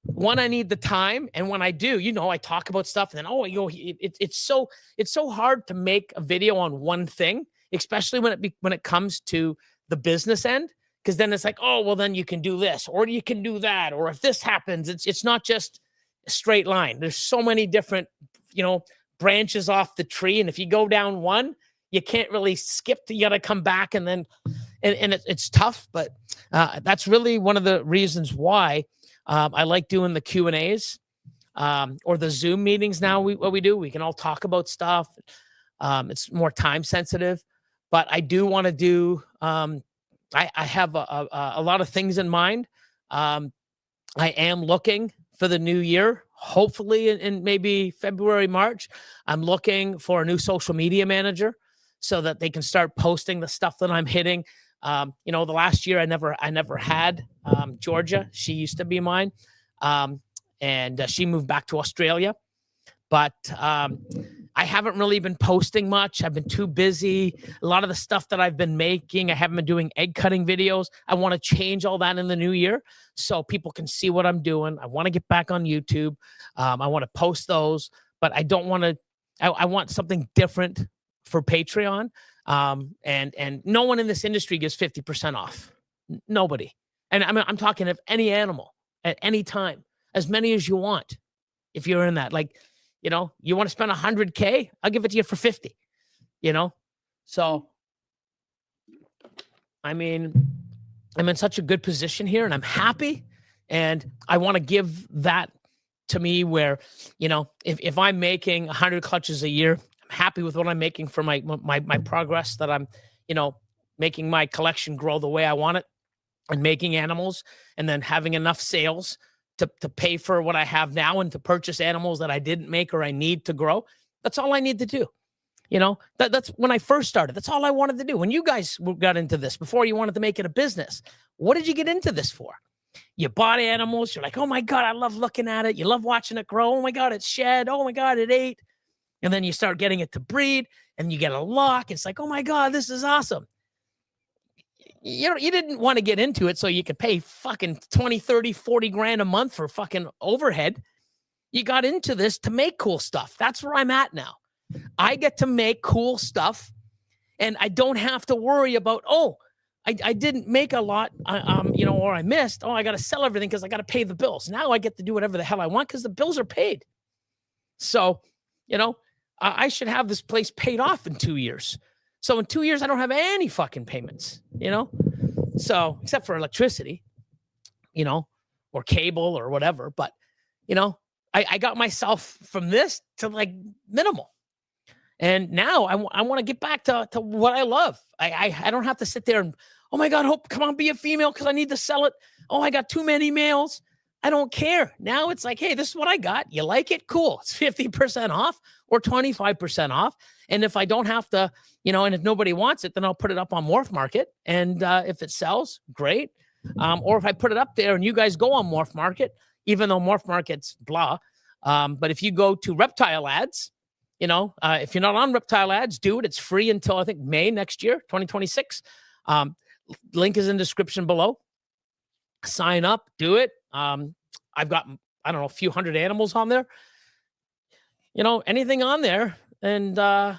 one, I need the time, and when I do, I talk about stuff, and then it's so hard to make a video on one thing, especially when it comes to the business end, because then it's like, oh, well, then you can do this, or you can do that, or if this happens, it's not just a straight line. There's so many different branches off the tree, and if you go down one, you can't really skip. You got to come back, and then, and it's tough. But that's really one of the reasons why I like doing the Q&As or the Zoom meetings. Now what we do, we can all talk about stuff. It's more time sensitive, but I do want to do. I have a lot of things in mind. I am looking for the new year. Hopefully in maybe February, March, I'm looking for a new social media manager, so that they can start posting the stuff that I'm hitting. The last year I never had Georgia. She used to be mine. And she moved back to Australia. But I haven't really been posting much. I've been too busy. A lot of the stuff that I've been making, I haven't been doing egg cutting videos. I want to change all that in the new year so people can see what I'm doing. I want to get back on YouTube. I want to post those, but I don't want to, I want something different for Patreon. And no one in this industry gives 50% off. Nobody. And I'm talking of any animal at any time, as many as you want. If you're in that, like, you want to spend $100K, I'll give it to you for 50, So, I mean, I'm in such a good position here, and I'm happy, and I want to give that to me where, if I'm making 100 clutches a year, I'm happy with what I'm making for my progress, that I'm, making my collection grow the way I want it, and making animals, and then having enough sales to pay for what I have now, and to purchase animals that I didn't make or I need to grow. That's all I need to do. That's when I first started. That's all I wanted to do. When you guys got into this, before you wanted to make it a business, what did you get into this for? You bought animals. You're like, oh my God, I love looking at it. You love watching it grow. Oh my God, it shed. Oh my God, it ate. And then you start getting it to breed, and you get a lock. It's like, oh my God, this is awesome. You didn't want to get into it so you could pay fucking 20, 30, 40 grand a month for fucking overhead. You got into this to make cool stuff. That's where I'm at now. I get to make cool stuff, and I don't have to worry about, I didn't make a lot, you know, or I missed. Oh, I got to sell everything because I got to pay the bills. Now I get to do whatever the hell I want because the bills are paid. So, you know, I should have this place paid off in 2 years. So in 2 years, I don't have any fucking payments, you know? So, except for electricity, you know, or cable or whatever. But, you know, I got myself from this to like minimal. And now I want to get back to what I love. I don't have to sit there and, oh my God, Hope, come on, be a female because I need to sell it. Oh, I got too many males. I don't care. Now it's like, hey, this is what I got. You like it? Cool. It's 50% off or 25% off. And if I don't have to, you know, and if nobody wants it, then I'll put it up on Morph Market. And if it sells, great. Or if I put it up there and you guys go on Morph Market, even though Morph Market's blah. But if you go to Reptile Ads, you know, if you're not on Reptile Ads, do it. It's free until I think May next year, 2026. Link is in the description below. Sign up, do it. I've got, I don't know, a few hundred animals on there. You know, anything on there. And, you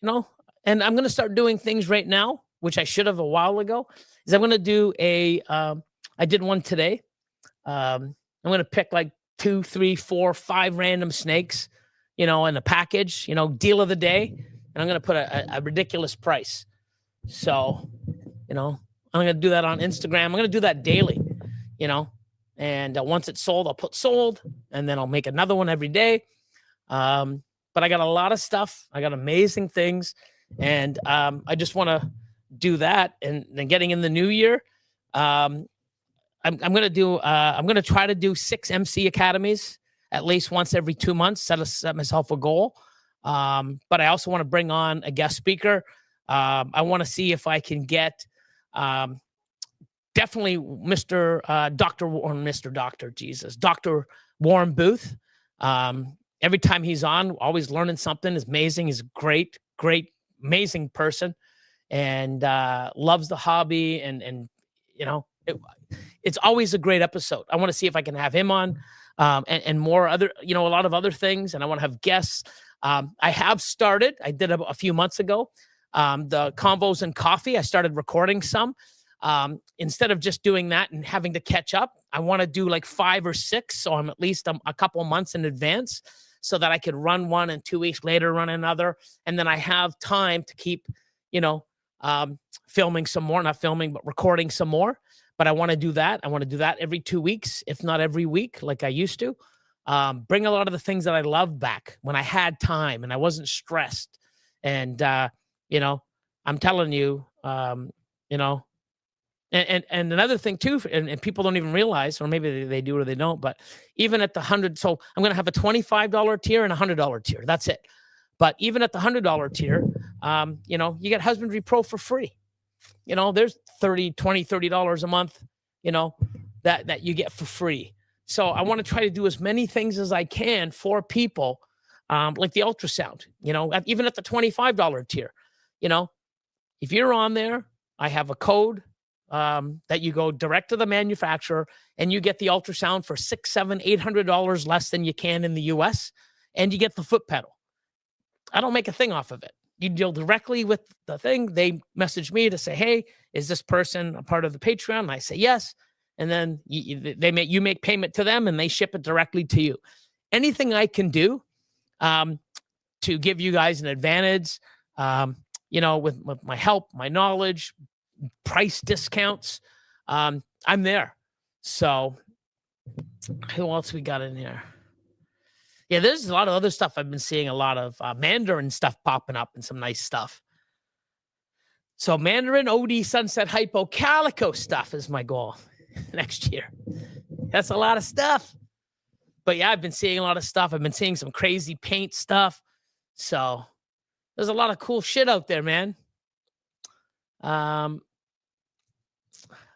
know, and I'm going to start doing things right now, which I should have a while ago, is I'm going to do I did one today. I'm going to pick like 2, 3, 4, 5 random snakes, you know, in a package, you know, deal of the day. And I'm going to put a ridiculous price. So, you know, I'm going to do that on Instagram. I'm going to do that daily, you know, and once it's sold, I'll put sold, and then I'll make another one every day. But I got a lot of stuff. I got amazing things. And I just want to do that. And then getting in the new year, I'm going to try to do 6 MC academies at least once every 2 months, set myself a goal. But I also want to bring on a guest speaker. I want to see if I can get definitely Dr. Warren Booth. Every time he's on, always learning something. Is amazing. He's a great, amazing person, and loves the hobby. And you know, it's always a great episode. I want to see if I can have him on, and more other, you know, a lot of other things. And I want to have guests. I have started. I did a few months ago. The Convos and Coffee. I started recording some. Instead of just doing that and having to catch up, I want to do like 5 or 6. So I'm at least a couple months in advance, so that I could run one and 2 weeks later run another. And then I have time to keep, you know, filming some more, not filming, but recording some more. But I want to do that. I want to do that every 2 weeks, if not every week, like I used to. Bring a lot of the things that I loved back when I had time and I wasn't stressed. And, you know, I'm telling you, you know, and another thing too, and people don't even realize, or maybe they do or they don't, but even at the 100, so I'm going to have a $25 tier and a $100 tier. That's it. But even at the $100 tier, you know, you get Husbandry Pro for free. You know, there's $30 a month, you know, that you get for free. So I want to try to do as many things as I can for people, like the ultrasound, you know, even at the $25 tier, you know, if you're on there, I have a code that you go direct to the manufacturer, and you get the ultrasound for $600, $700, $800 less than you can in the US, and you get the foot pedal. I don't make a thing off of it. You deal directly with the thing. They message me to say, hey, is this person a part of the Patreon? And I say yes. And then you make payment to them, and they ship it directly to you. Anything I can do to give you guys an advantage, you know, with my help, my knowledge, price discounts, I'm there. So who else we got in here? Yeah, there's a lot of other stuff. I've been seeing a lot of Mandarin stuff popping up and some nice stuff. So Mandarin, OD, Sunset, Hypo, Calico stuff is my goal next year. That's a lot of stuff. But yeah, I've been seeing a lot of stuff. I've been seeing some crazy paint stuff. So there's a lot of cool shit out there, man.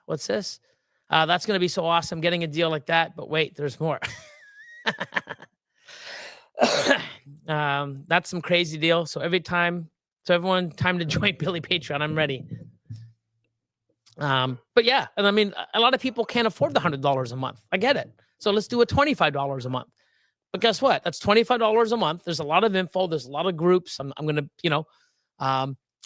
What's this? That's going to be so awesome, getting a deal like that. But wait, there's more. That's some crazy deal. So everyone, time to join Billy Patreon. I'm ready. But yeah, and I mean, a lot of people can't afford the $100 a month. I get it. So let's do a $25 a month. But guess what? That's $25 a month. There's a lot of info. There's a lot of groups. I'm going to, you know,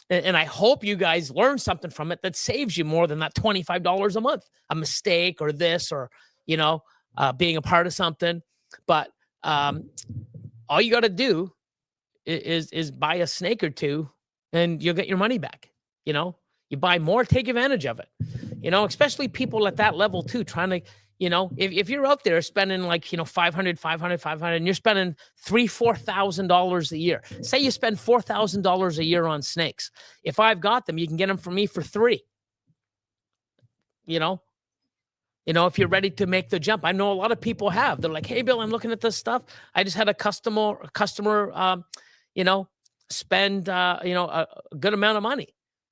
And I hope you guys learn something from it that saves you more than that $25 a month, a mistake or this, or, being a part of something. But all you got to do is buy a snake or two and you'll get your money back. You buy more, take advantage of it, especially people at that level too, trying to, if you're out there spending like, 500, and you're spending $3,000-$4,000 a year, say you spend $4,000 a year on snakes. If I've got them, you can get them from me for $3. If you're ready to make the jump. I know a lot of people have. They're like, hey, Bill, I'm looking at this stuff. I just had a customer, spend, a good amount of money.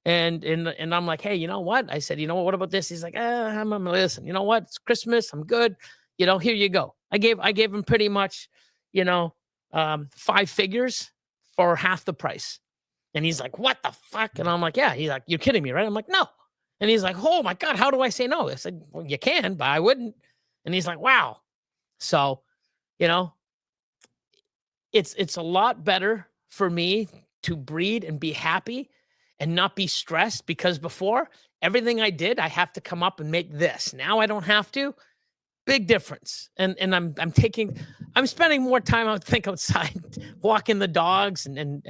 And I'm like, hey, you know what? I said, what about this? He's like, I'm gonna listen. You know what? It's Christmas. I'm good. Here you go. I gave him pretty much, 5 figures for half the price. And he's like, what the fuck? And I'm like, yeah. He's like, you're kidding me, right? I'm like, no. And he's like, oh my God, how do I say no? I said, well, you can, but I wouldn't. And he's like, wow. So, it's a lot better for me to breed and be happy and not be stressed, because before, everything I did, I have to come up and make this. Now I don't have to. Big difference. And I'm spending more time, I would think, outside walking the dogs and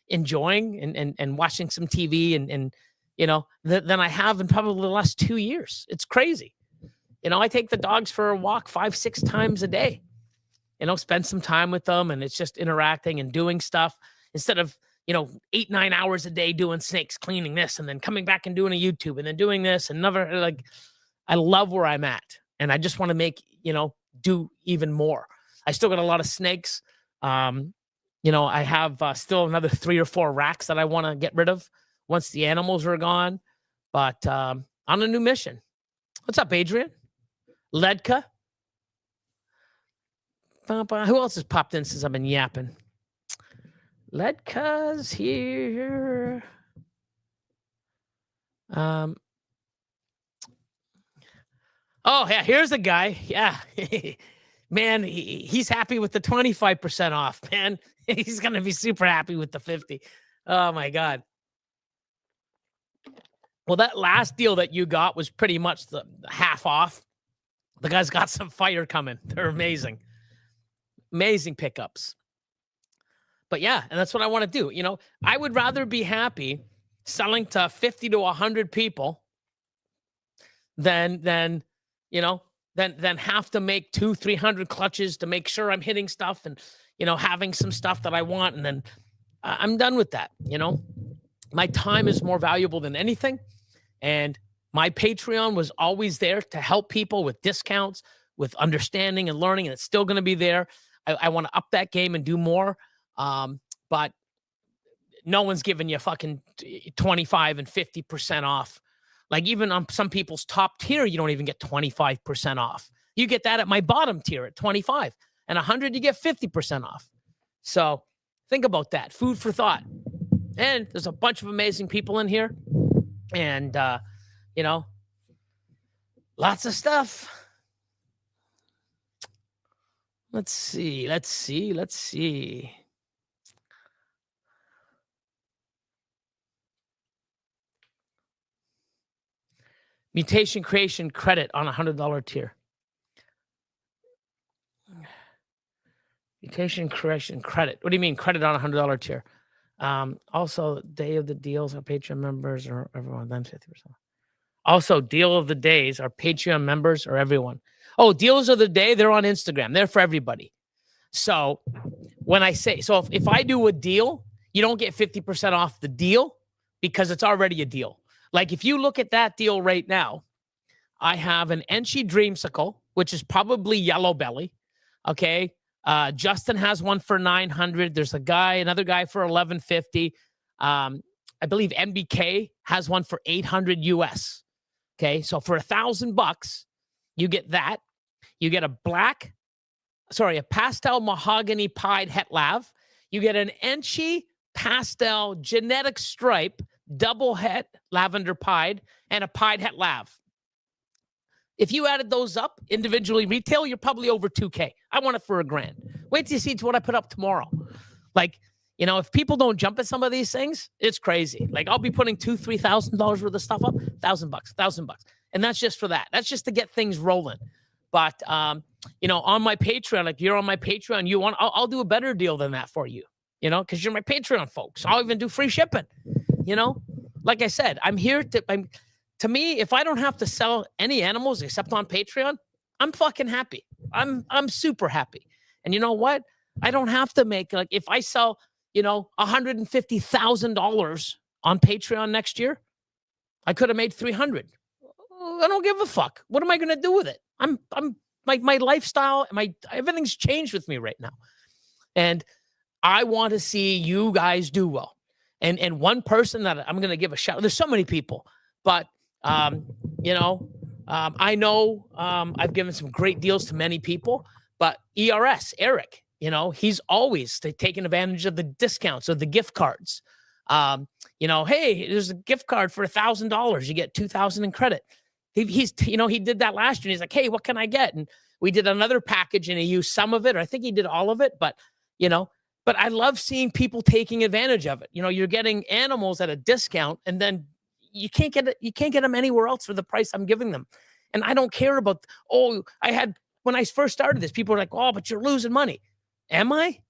enjoying and watching some TV and than I have in probably the last 2 years. It's crazy. I take the dogs for a walk 5-6 times a day, spend some time with them, and it's just interacting and doing stuff instead of 8-9 hours a day doing snakes, cleaning this, and then coming back and doing a YouTube, and then doing this and another. Like, I love where I'm at, and I just want to make, do even more. I still got a lot of snakes. I have still another 3 or 4 racks that I want to get rid of once the animals are gone. But on a new mission. What's up, Adrian? Ledka? Who else has popped in since I've been yapping? Ledka's here. Oh, yeah, here's a guy. Yeah. Man, he's happy with the 25% off, man. He's going to be super happy with the 50. Oh, my God. Well, that last deal that you got was pretty much the half off. The guy's got some fire coming. They're amazing. Amazing pickups. But yeah, and that's what I want to do. I would rather be happy selling to 50 to 100 people than have to make 200-300 clutches to make sure I'm hitting stuff and, having some stuff that I want. And then I'm done with that. My time is more valuable than anything. And my Patreon was always there to help people with discounts, with understanding and learning. And it's still going to be there. I want to up that game and do more. But no one's giving you fucking 25 and 50% off. Like, even on some people's top tier, you don't even get 25% off. You get that at my bottom tier at 25, and 100, you get 50% off. So think about that. Food for thought. And there's a bunch of amazing people in here, and, lots of stuff. Let's see. Mutation creation credit on $100 tier. Mutation creation credit. What do you mean credit on $100 tier? Also, day of the deals, our Patreon members or everyone, then 50%. Also, deal of the days, our Patreon members or everyone. Oh, deals of the day, they're on Instagram. They're for everybody. So when I say, if I do a deal, you don't get 50% off the deal because it's already a deal. Like, if you look at that deal right now, I have an Enchi Dreamsicle, which is probably yellow belly. Okay. Justin has one for 900. There's another guy for 1150. I believe MBK has one for 800 US. Okay. So for $1,000, you get that. You get a pastel mahogany pied het lav. You get an Enchi pastel genetic stripe double het lavender pied and a pied het lav. If you added those up individually retail, you're probably over $2,000. I want it for $1,000. Wait till you see what I put up tomorrow. Like, You know, if people don't jump at some of these things, it's crazy. Like I'll be putting $2,000-$3,000 worth of stuff up, $1,000, and that's just for that. That's just to get things rolling. But you know, on my Patreon, like you're on my Patreon, I'll do a better deal than that for you. You know, because you're my Patreon folks. I'll even do free shipping. You know, like I said, to me, if I don't have to sell any animals except on Patreon, I'm fucking happy. I'm super happy. And you know what? I don't have to make, like, if I sell, you know, $150,000 on Patreon next year, I could have made 300. I don't give a fuck. What am I going to do with it? My lifestyle, everything's changed with me right now. And I want to see you guys do well. And one person that I'm going to give a shout, there's so many people, but, you know, I know I've given some great deals to many people, but Eric, you know, he's always taking advantage of the discounts or the gift cards. You know, hey, there's a gift card for $1,000. You get $2,000 in credit. He's, you know, he did that last year. And he's like, hey, what can I get? And we did another package and he used some of it. Or I think he did all of it, but, you know, but I love seeing people taking advantage of it. You know, you're getting animals at a discount and then you can't get it. You can't get them anywhere else for the price I'm giving them. And I don't care about, when I first started this, people were like, oh, but you're losing money. Am I?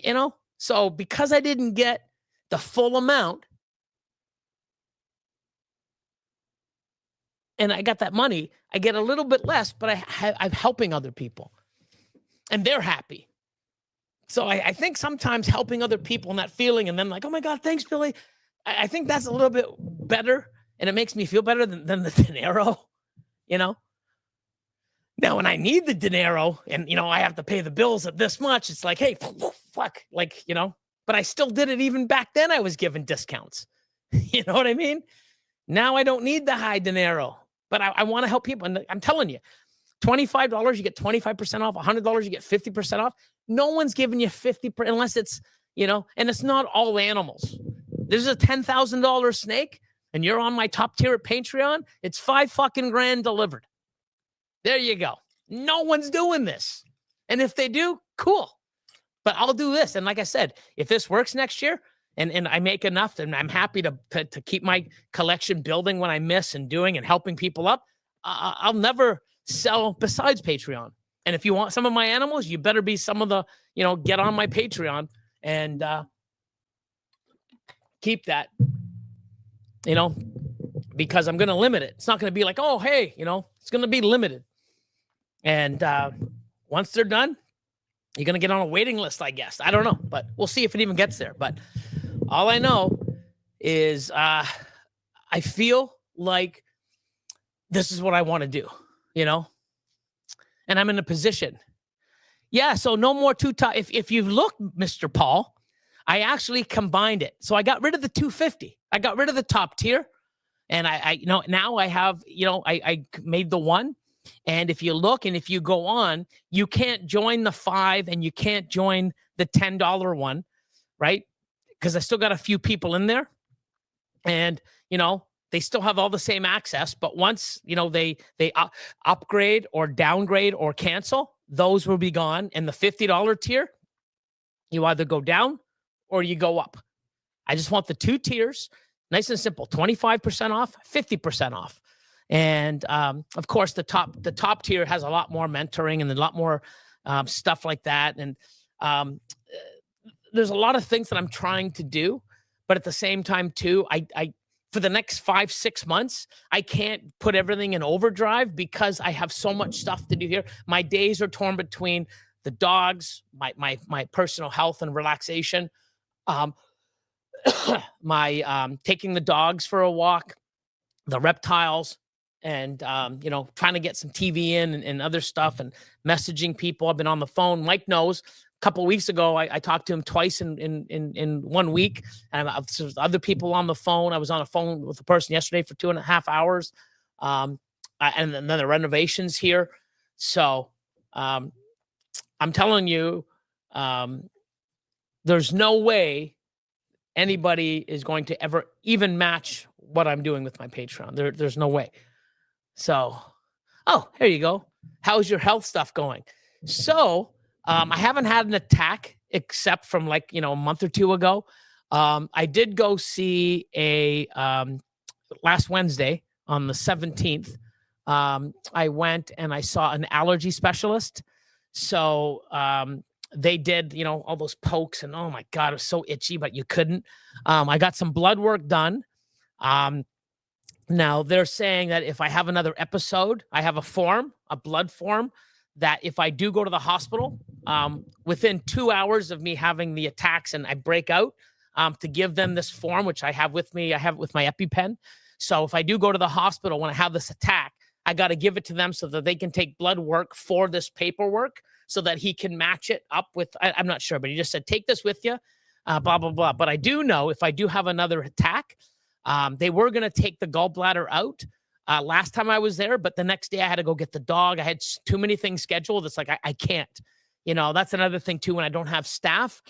You know, so because I didn't get the full amount and I got that money, I get a little bit less, but I'm helping other people and they're happy. So I think sometimes helping other people and that feeling and then like, oh my God, thanks, Billy. I think that's a little bit better and it makes me feel better than the dinero, you know? Now, when I need the dinero and, you know, I have to pay the bills at this much, it's like, hey, fuck, like, you know, but I still did it even back then. I was given discounts. You know what I mean? Now I don't need the high dinero, but I want to help people. And I'm telling you, $25, you get 25% off. $100, you get 50% off. No one's giving you 50% unless it's, you know, and it's not all animals. There's a $10,000 snake and you're on my top tier at Patreon. It's $5 fucking grand delivered. There you go. No one's doing this. And if they do, cool. But I'll do this. And like I said, if this works next year and I make enough, and I'm happy to keep my collection building when I miss and doing and helping people up, I'll never sell besides Patreon. And if you want some of my animals, you better be some of the, you know, get on my Patreon and keep that, you know, because I'm going to limit it. It's not going to be like, oh, hey, you know, it's going to be limited. And once they're done, you're going to get on a waiting list, I guess. I don't know, but we'll see if it even gets there. But all I know is I feel like this is what I want to do, you know, and I'm in a position. Yeah, so no more two-top. If you look, Mr. Paul, I actually combined it. So I got rid of the 250. I got rid of the top tier. And I you know, now I have, you know, I made the one. And if you look and if you go on, you can't join the 5 and you can't join the $10 one, right? Because I still got a few people in there. And, you know, they still have all the same access. But once, you know, they upgrade or downgrade or cancel, those will be gone. And the $50 tier, you either go down or you go up. I just want the 2 tiers, nice and simple, 25% off, 50% off. And of course, the top tier has a lot more mentoring and a lot more stuff like that. And there's a lot of things that I'm trying to do, but at the same time, too, I for the next 5-6 months, I can't put everything in overdrive because I have so much stuff to do here. My days are torn between the dogs, my personal health and relaxation, my taking the dogs for a walk, the reptiles. And, you know, trying to get some TV in and other stuff and messaging people. I've been on the phone. Mike knows. A couple of weeks ago, I talked to him twice in 1 week. And there's other people on the phone. I was on the phone with a person yesterday for 2.5 hours. And then the renovations here. So I'm telling you, there's no way anybody is going to ever even match what I'm doing with my Patreon. There's no way. So, oh, here you go. How's your health stuff going? So, I haven't had an attack except from like, a month or two ago. I did go see last Wednesday on the 17th. I went and I saw an allergy specialist. So they did, all those pokes, and oh my God, it was so itchy, but you couldn't. I got some blood work done. Now they're saying that if I have another episode, I have a blood form, that if I do go to the hospital, within 2 hours of me having the attacks and I break out, to give them this form, which I have with me. I have it with my EpiPen. So if I do go to the hospital when I have this attack, I got to give it to them so that they can take blood work for this paperwork so that he can match it up with, I'm not sure, but he just said, take this with you, blah, blah, blah. But I do know if I do have another attack, they were going to take the gallbladder out last time I was there, but the next day I had to go get the dog. I had too many things scheduled. It's like, I can't, that's another thing too. When I don't have staff,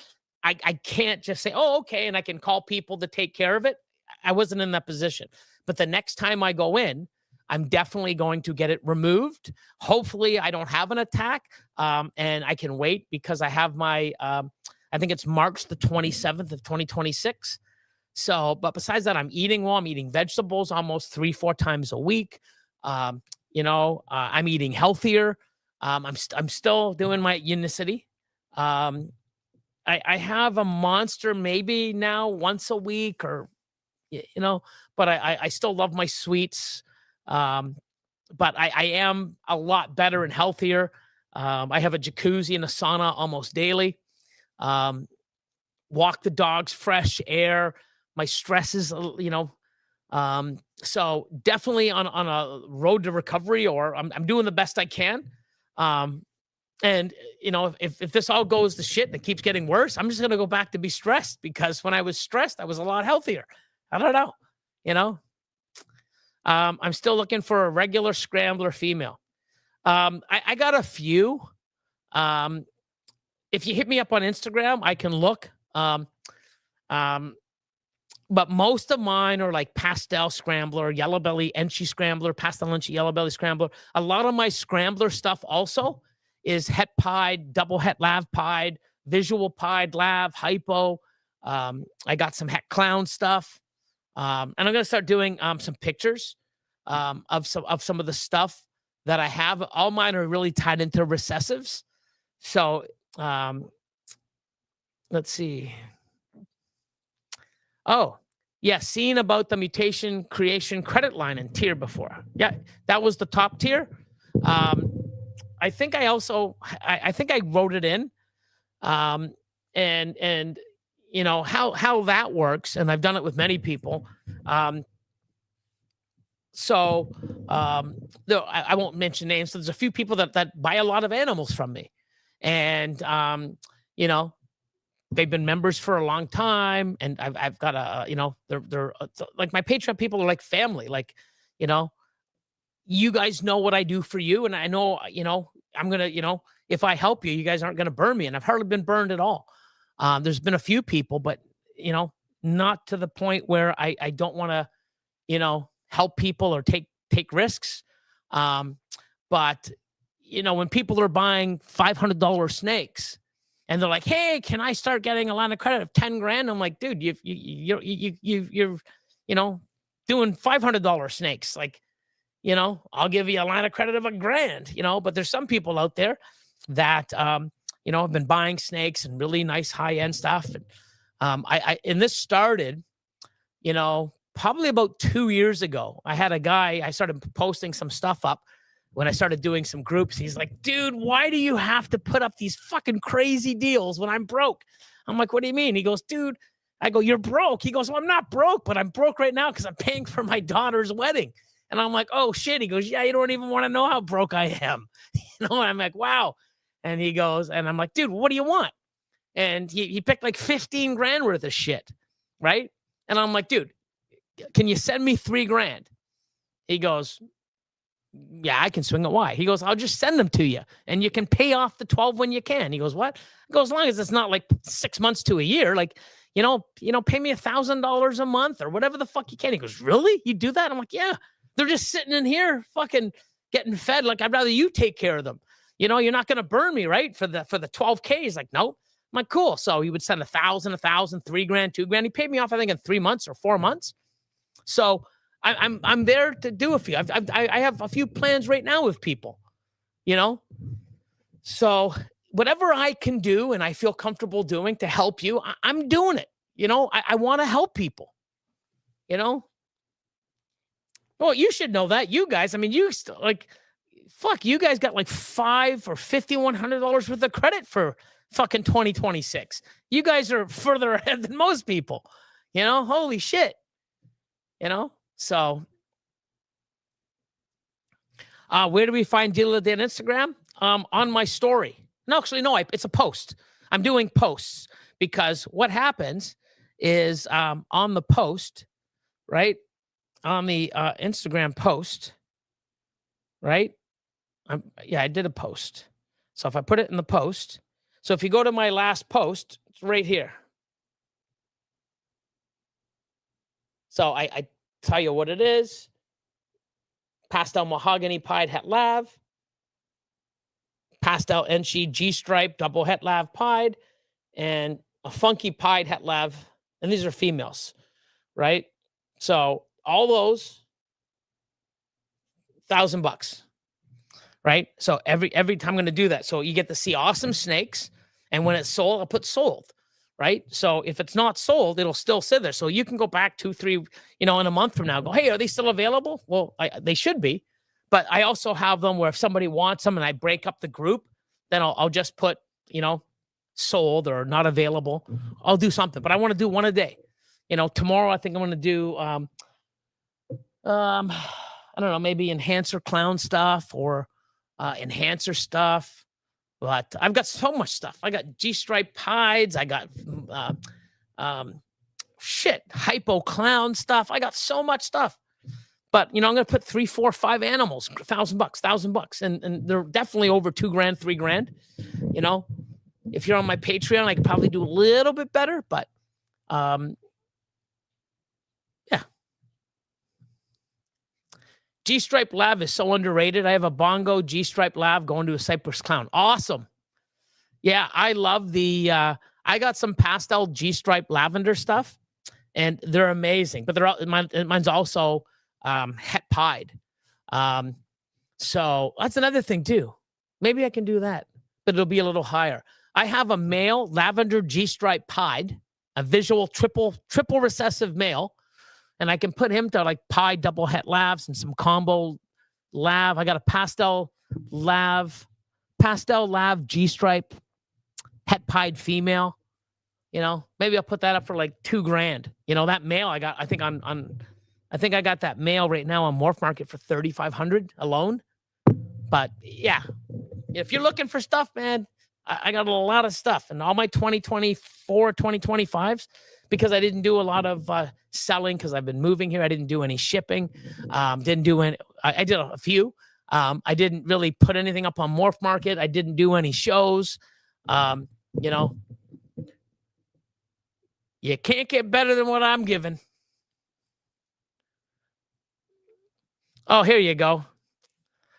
I can't just say, oh, okay. And I can call people to take care of it. I wasn't in that position. But the next time I go in, I'm definitely going to get it removed. Hopefully I don't have an attack, and I can wait because I have my, I think it's March the 27th of 2026. So, but besides that, I'm eating well. I'm eating vegetables almost 3-4 times a week. I'm eating healthier. I'm still doing my Unicity. I have a monster maybe now once a week, or, but I still love my sweets. But I am a lot better and healthier. I have a jacuzzi and a sauna almost daily. Walk the dogs, fresh air. My stress is, so definitely on a road to recovery, or I'm doing the best I can. And if this all goes to shit and it keeps getting worse, I'm just going to go back to be stressed, because when I was stressed, I was a lot healthier. I don't know, I'm still looking for a regular scrambler female. I got a few. If you hit me up on Instagram, I can look. But most of mine are like pastel scrambler, yellow belly, Enchi scrambler, pastel Enchi, yellow belly scrambler. A lot of my scrambler stuff also is het pied, double het lav pied, visual pied lav, hypo. I got some het clown stuff. And I'm going to start doing some pictures of some of the stuff that I have. All mine are really tied into recessives. So let's see. Oh, yeah, seen about the mutation creation credit line and tier before. Yeah, that was the top tier. I think I also, I think I wrote it in. And how that works, and I've done it with many people. So I won't mention names. So there's a few people that buy a lot of animals from me, and they've been members for a long time, and I've got they're like my Patreon people are like family. Like, you guys know what I do for you, and I know I'm gonna if I help you, you guys aren't gonna burn me, and I've hardly been burned at all. There's been a few people, but not to the point where I don't want to help people or take risks. But when people are buying $500 snakes, and they're like, hey, can I start getting a line of credit of 10 grand? I'm like, dude, you're doing $500 snakes. Like, I'll give you a line of credit of $1,000, but there's some people out there that, have been buying snakes and really nice high-end stuff. And and this started, probably about 2 years ago. I had a guy, I started posting some stuff up when I started doing some groups. He's like, dude, why do you have to put up these fucking crazy deals when I'm broke? I'm like, what do you mean? He goes, dude, I go, you're broke. He goes, well, I'm not broke, but I'm broke right now because I'm paying for my daughter's wedding. And I'm like, oh shit. He goes, yeah, you don't even want to know how broke I am. And I'm like, wow. And he goes, and I'm like, dude, what do you want? And he picked like 15 grand worth of shit. Right. And I'm like, dude, can you send me $3,000? He goes, yeah, I can swing it. Why? He goes, I'll just send them to you and you can pay off the 12 when you can. He goes, what? I go, as long as it's not like 6 months to a year, like, pay me $1,000 a month or whatever the fuck you can. He goes, really? You do that? I'm like, yeah, they're just sitting in here fucking getting fed. Like, I'd rather you take care of them. You're not going to burn me, right? For the 12K. He's like, nope. I'm like, cool. So he would send 1,000, 1,000, $3,000, $2,000. He paid me off, I think, in 3 months or 4 months. So I'm there to do a few. I have a few plans right now with people, you know. So whatever I can do and I feel comfortable doing to help you, I'm doing it. You know, I want to help people. You know. Well, you should know that. You guys, I mean, you like, fuck, you guys got like $500 or $5,100 worth of credit for fucking 2026. You guys are further ahead than most people. You know, holy shit. You know, so where do we find Deal of the Day on Instagram? On my story. No, actually, no, it's a post. I'm doing posts because what happens is on the post, right? On the Instagram post, right? I did a post. So if I put it in the post, so if you go to my last post, it's right here. So I tell you what it is. Pastel mahogany pied het lav. Pastel enchi G-stripe double het lav pied. And a funky pied het lav. And these are females, right? So all those, $1,000, right? So every time I'm going to do that. So you get to see awesome snakes. And when it's sold, I'll put sold. Right. So if it's not sold, it'll still sit there. So you can go back 2, 3, in a month from now, go, hey, are they still available? Well, they should be. But I also have them where if somebody wants them and I break up the group, then I'll just put, sold or not available. I'll do something, but I want to do one a day. Tomorrow I think I'm going to do, I don't know, maybe enhancer clown stuff or enhancer stuff. But I've got so much stuff. I got G-stripe pieds. I got hypo clown stuff. I got so much stuff. But I'm going to put 3, 4, 5 animals, $1,000, and they're definitely over $2,000, $3,000. If you're on my Patreon, I could probably do a little bit better. But yeah. G-stripe lav is so underrated. I have a bongo G-stripe lav going to a Cypress clown. Awesome. Yeah, I love the, I got some pastel G-stripe lavender stuff, and they're amazing. But mine's also het pied. So that's another thing too. Maybe I can do that, but it'll be a little higher. I have a male lavender G-stripe pied, a visual triple recessive male. And I can put him to like pie double het lavs and some combo lav. I got a pastel lav G-stripe het pied female. Maybe I'll put that up for like $2,000. That male I got, I think I got that male right now on Morph Market for $3,500 alone. But yeah, if you're looking for stuff, man, I got a lot of stuff, and all my 2024, 2025s, because I didn't do a lot of selling because I've been moving here. I didn't do any shipping. Didn't do any. I did a few. I didn't really put anything up on Morph Market. I didn't do any shows. You can't get better than what I'm giving. Oh, here you go.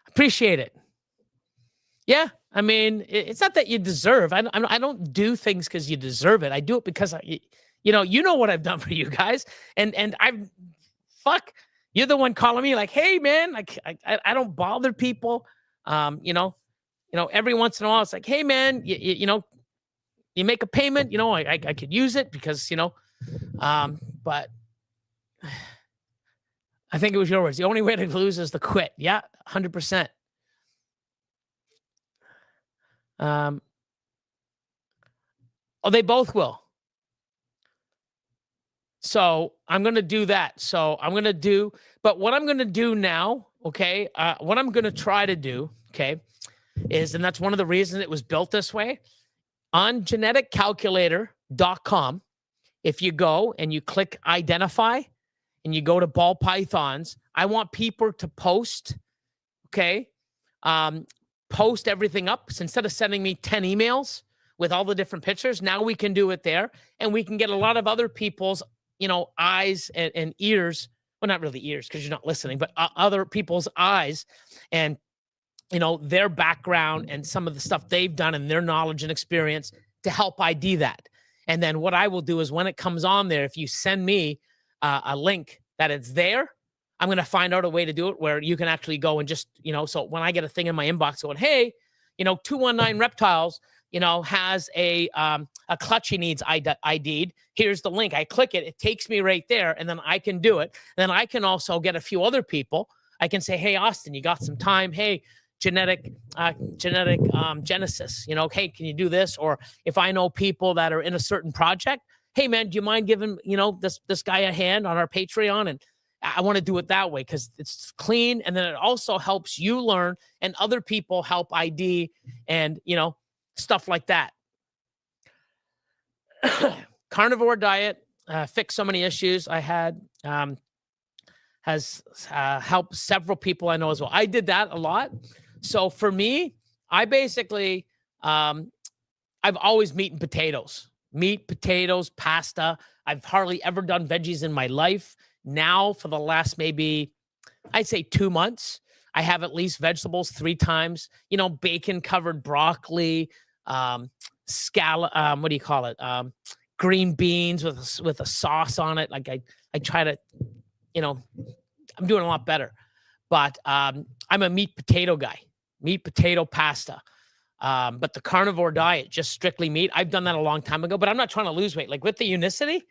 Appreciate it. Yeah. I mean, it's not that you deserve. I don't do things because you deserve it. I do it because you know what I've done for you guys, and you're the one calling me like, hey man, like I don't bother people. Every once in a while it's like, hey man, you make a payment. I could use it because but I think it was your words. The only way to lose is to quit. Yeah, 100%. They both will. So I'm going to do that. So I'm going to do, but what I'm going to do now, okay, what I'm going to try to do, okay, is, and that's one of the reasons it was built this way, on geneticcalculator.com, if you go and you click identify and you go to ball pythons, I want people to post, okay, post everything up. So instead of sending me 10 emails with all the different pictures, now we can do it there, and we can get a lot of other people's, eyes and ears. Well, not really ears because you're not listening, but other people's eyes and, their background and some of the stuff they've done and their knowledge and experience to help ID that. And then what I will do is when it comes on there, if you send me a link that it's there, I'm going to find out a way to do it where you can actually go and just, so when I get a thing in my inbox going, hey, 219 Reptiles, has a clutch he needs ID'd. Here's the link. I click it. It takes me right there, and then I can do it. Then I can also get a few other people. I can say, hey, Austin, you got some time? Hey, genetic Genesis, hey, can you do this? Or if I know people that are in a certain project, hey, man, do you mind giving, this guy a hand on our Patreon? And I want to do it that way because it's clean. And then it also helps you learn and other people help ID and, stuff like that. Carnivore diet fixed so many issues I had, has helped several people I know as well. I did that a lot. So for me, I basically, I've always meat and potatoes, pasta. I've hardly ever done veggies in my life. Now for the last maybe, I'd say 2 months, I have at least vegetables 3 times, bacon covered broccoli, scallop, what do you call it? Green beans with a sauce on it. Like I try to, I'm doing a lot better, but I'm a meat potato guy, meat potato pasta. But the carnivore diet, just strictly meat. I've done that a long time ago, but I'm not trying to lose weight. Like with the unicity,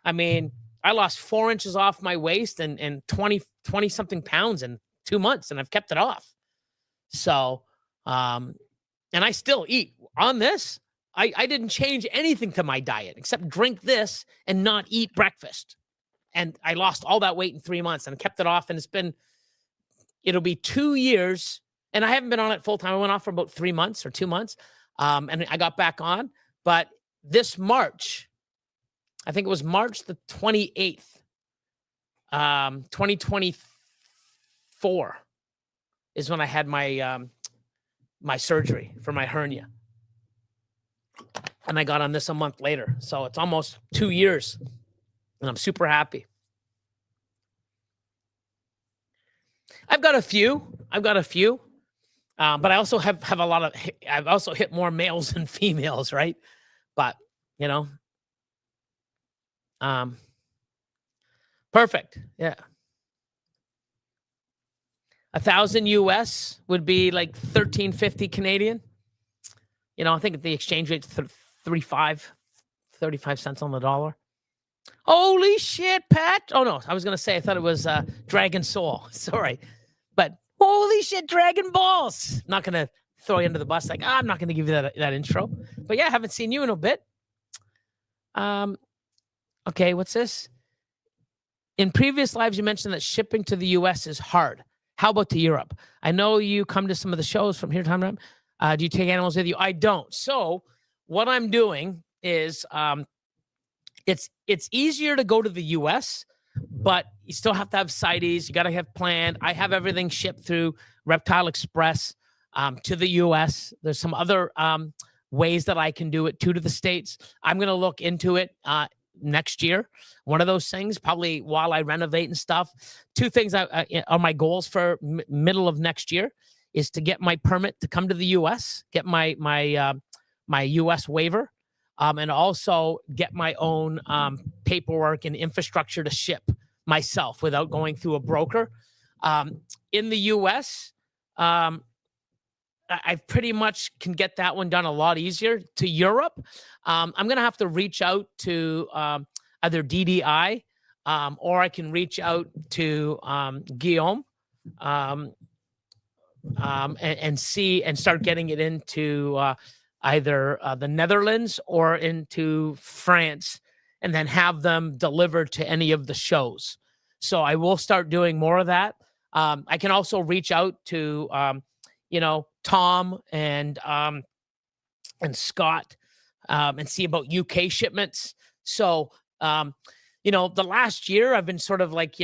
I mean, I lost 4 inches off my waist and 20 something pounds in 2 months, and I've kept it off. So, and I still eat on this. I didn't change anything to my diet except drink this and not eat breakfast. And I lost all that weight in 3 months and kept it off. And it'll be 2 years. And I haven't been on it full time. I went off for about 3 months or 2 months. And I got back on. But this March, I think it was March the 28th, 2024 is when I had my, my surgery for my hernia. And I got on this a month later. So it's almost 2 years. And I'm super happy. I've got a few. But I also have a lot of, I've also hit more males than females, right? But, perfect. Yeah. 1,000 US would be like 1350 Canadian. I think the exchange rate's 35 cents on the dollar. Holy shit, Pat. Oh, no, I was going to say, I thought it was Dragon Soul. Sorry. But holy shit, Dragon Balls. Not going to throw you under the bus. Like, I'm not going to give you that intro. But yeah, I haven't seen you in a bit. Okay, what's this? In previous lives, you mentioned that shipping to the U.S. is hard. How about to Europe? I know you come to some of the shows from here time to time. Do you take animals with you? I don't. So what I'm doing is it's easier to go to the U.S., but you still have to have CITES. You got to have planned. I have everything shipped through Reptile Express to the U.S. There's some other ways that I can do it to the States. I'm going to look into it next year. One of those things, probably while I renovate and stuff. 2 things are my goals for middle of next year is to get my permit to come to the U.S., get my U.S. waiver, and also get my own paperwork and infrastructure to ship myself without going through a broker. In the U.S., I pretty much can get that one done a lot easier. To Europe, I'm going to have to reach out to either DDI or I can reach out to Guillaume and see and start getting it into either the Netherlands or into France and then have them delivered to any of the shows. So I will start doing more of that. I can also reach out to Tom and Scott and see about UK shipments. So, the last year I've been sort of like,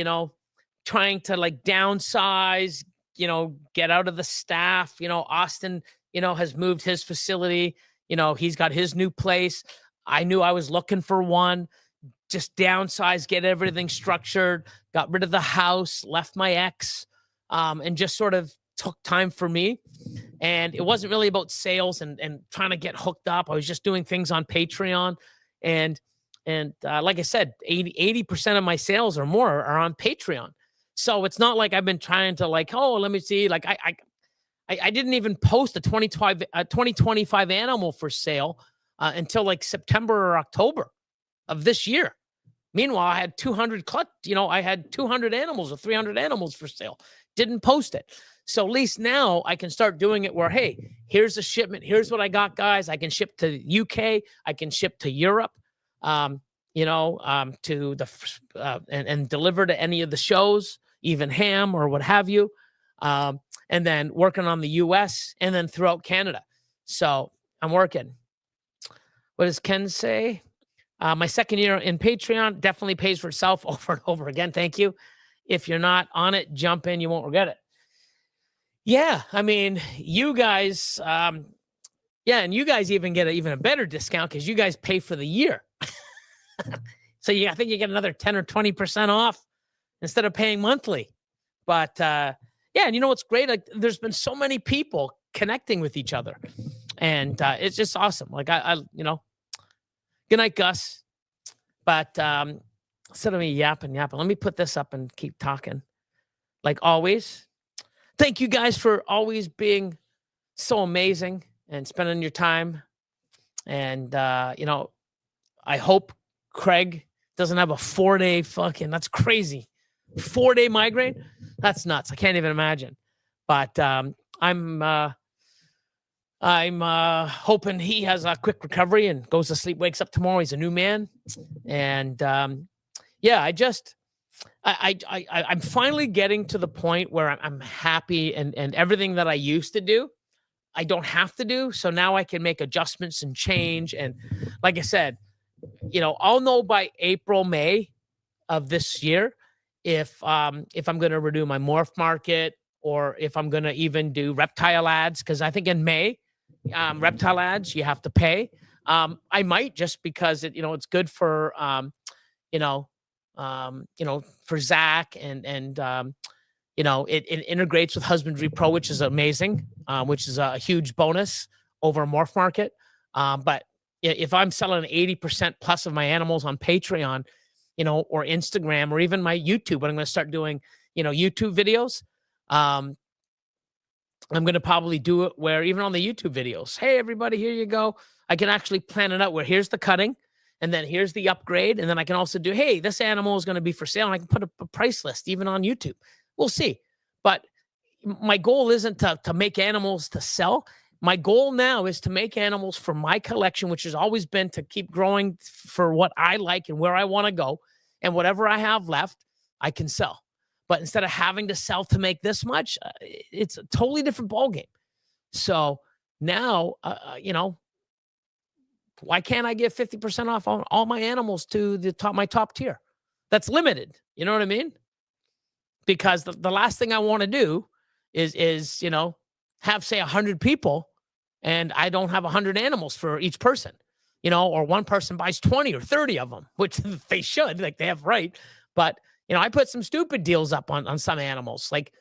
trying to like downsize, get out of the staff. Austin, has moved his facility. He's got his new place. I knew I was looking for one, just downsize, get everything structured, got rid of the house, left my ex, and just sort of took time for me. And it wasn't really about sales and trying to get hooked up. I was just doing things on Patreon. And like I said, 80% of my sales or more are on Patreon. So it's not like I've been trying to like, oh, let me see. Like I didn't even post a 2025 animal for sale until like September or October of this year. Meanwhile, I had 200 I had 200 animals or 300 animals for sale. Didn't post it. So at least now I can start doing it where, hey, here's a shipment. Here's what I got, guys. I can ship to UK. I can ship to Europe, to the and deliver to any of the shows, even ham or what have you. And then working on the US and then throughout Canada. So I'm working. What does Ken say? My second year in Patreon definitely pays for itself over and over again. Thank you. If you're not on it, jump in. You won't regret it. Yeah, I mean, you guys, and you guys even get even a better discount because you guys pay for the year. So I think you get another 10 or 20% off instead of paying monthly. But and you know what's great? Like, there's been so many people connecting with each other, and it's just awesome. Like good night, Gus. But instead of me yapping, let me put this up and keep talking. Like always, thank you guys for always being so amazing and spending your time. And, I hope Craig doesn't have a 4-day that's crazy. 4-day migraine? That's nuts. I can't even imagine. But I'm hoping he has a quick recovery and goes to sleep, wakes up tomorrow. He's a new man. And I'm finally getting to the point where I'm happy and everything that I used to do, I don't have to do. So now I can make adjustments and change. And like I said, I'll know by April, May of this year if I'm going to renew my morph market or if I'm going to even do reptile ads. Cause I think in May, reptile ads, you have to pay. I might just because it's good for, for Zach and it integrates with HUSBANDRY.PRO, which is amazing, which is a huge bonus over morph market. But if I'm selling 80% plus of my animals on Patreon, or Instagram or even my YouTube, when I'm going to start doing, YouTube videos, I'm going to probably do it where even on the YouTube videos, hey, everybody, here you go. I can actually plan it out where here's the cutting and then here's the upgrade. And then I can also do, hey, this animal is going to be for sale. And I can put a price list even on YouTube. We'll see. But my goal isn't to make animals to sell. My goal now is to make animals for my collection, which has always been to keep growing for what I like and where I want to go. And whatever I have left, I can sell. But instead of having to sell to make this much, it's a totally different ballgame. So now, why can't I give 50% off on all my animals to my top tier? That's limited. You know what I mean? Because the last thing I want to do is have, say, 100 people and I don't have 100 animals for each person, or one person buys 20 or 30 of them, which they should, like they have right. But, I put some stupid deals up on some animals. Like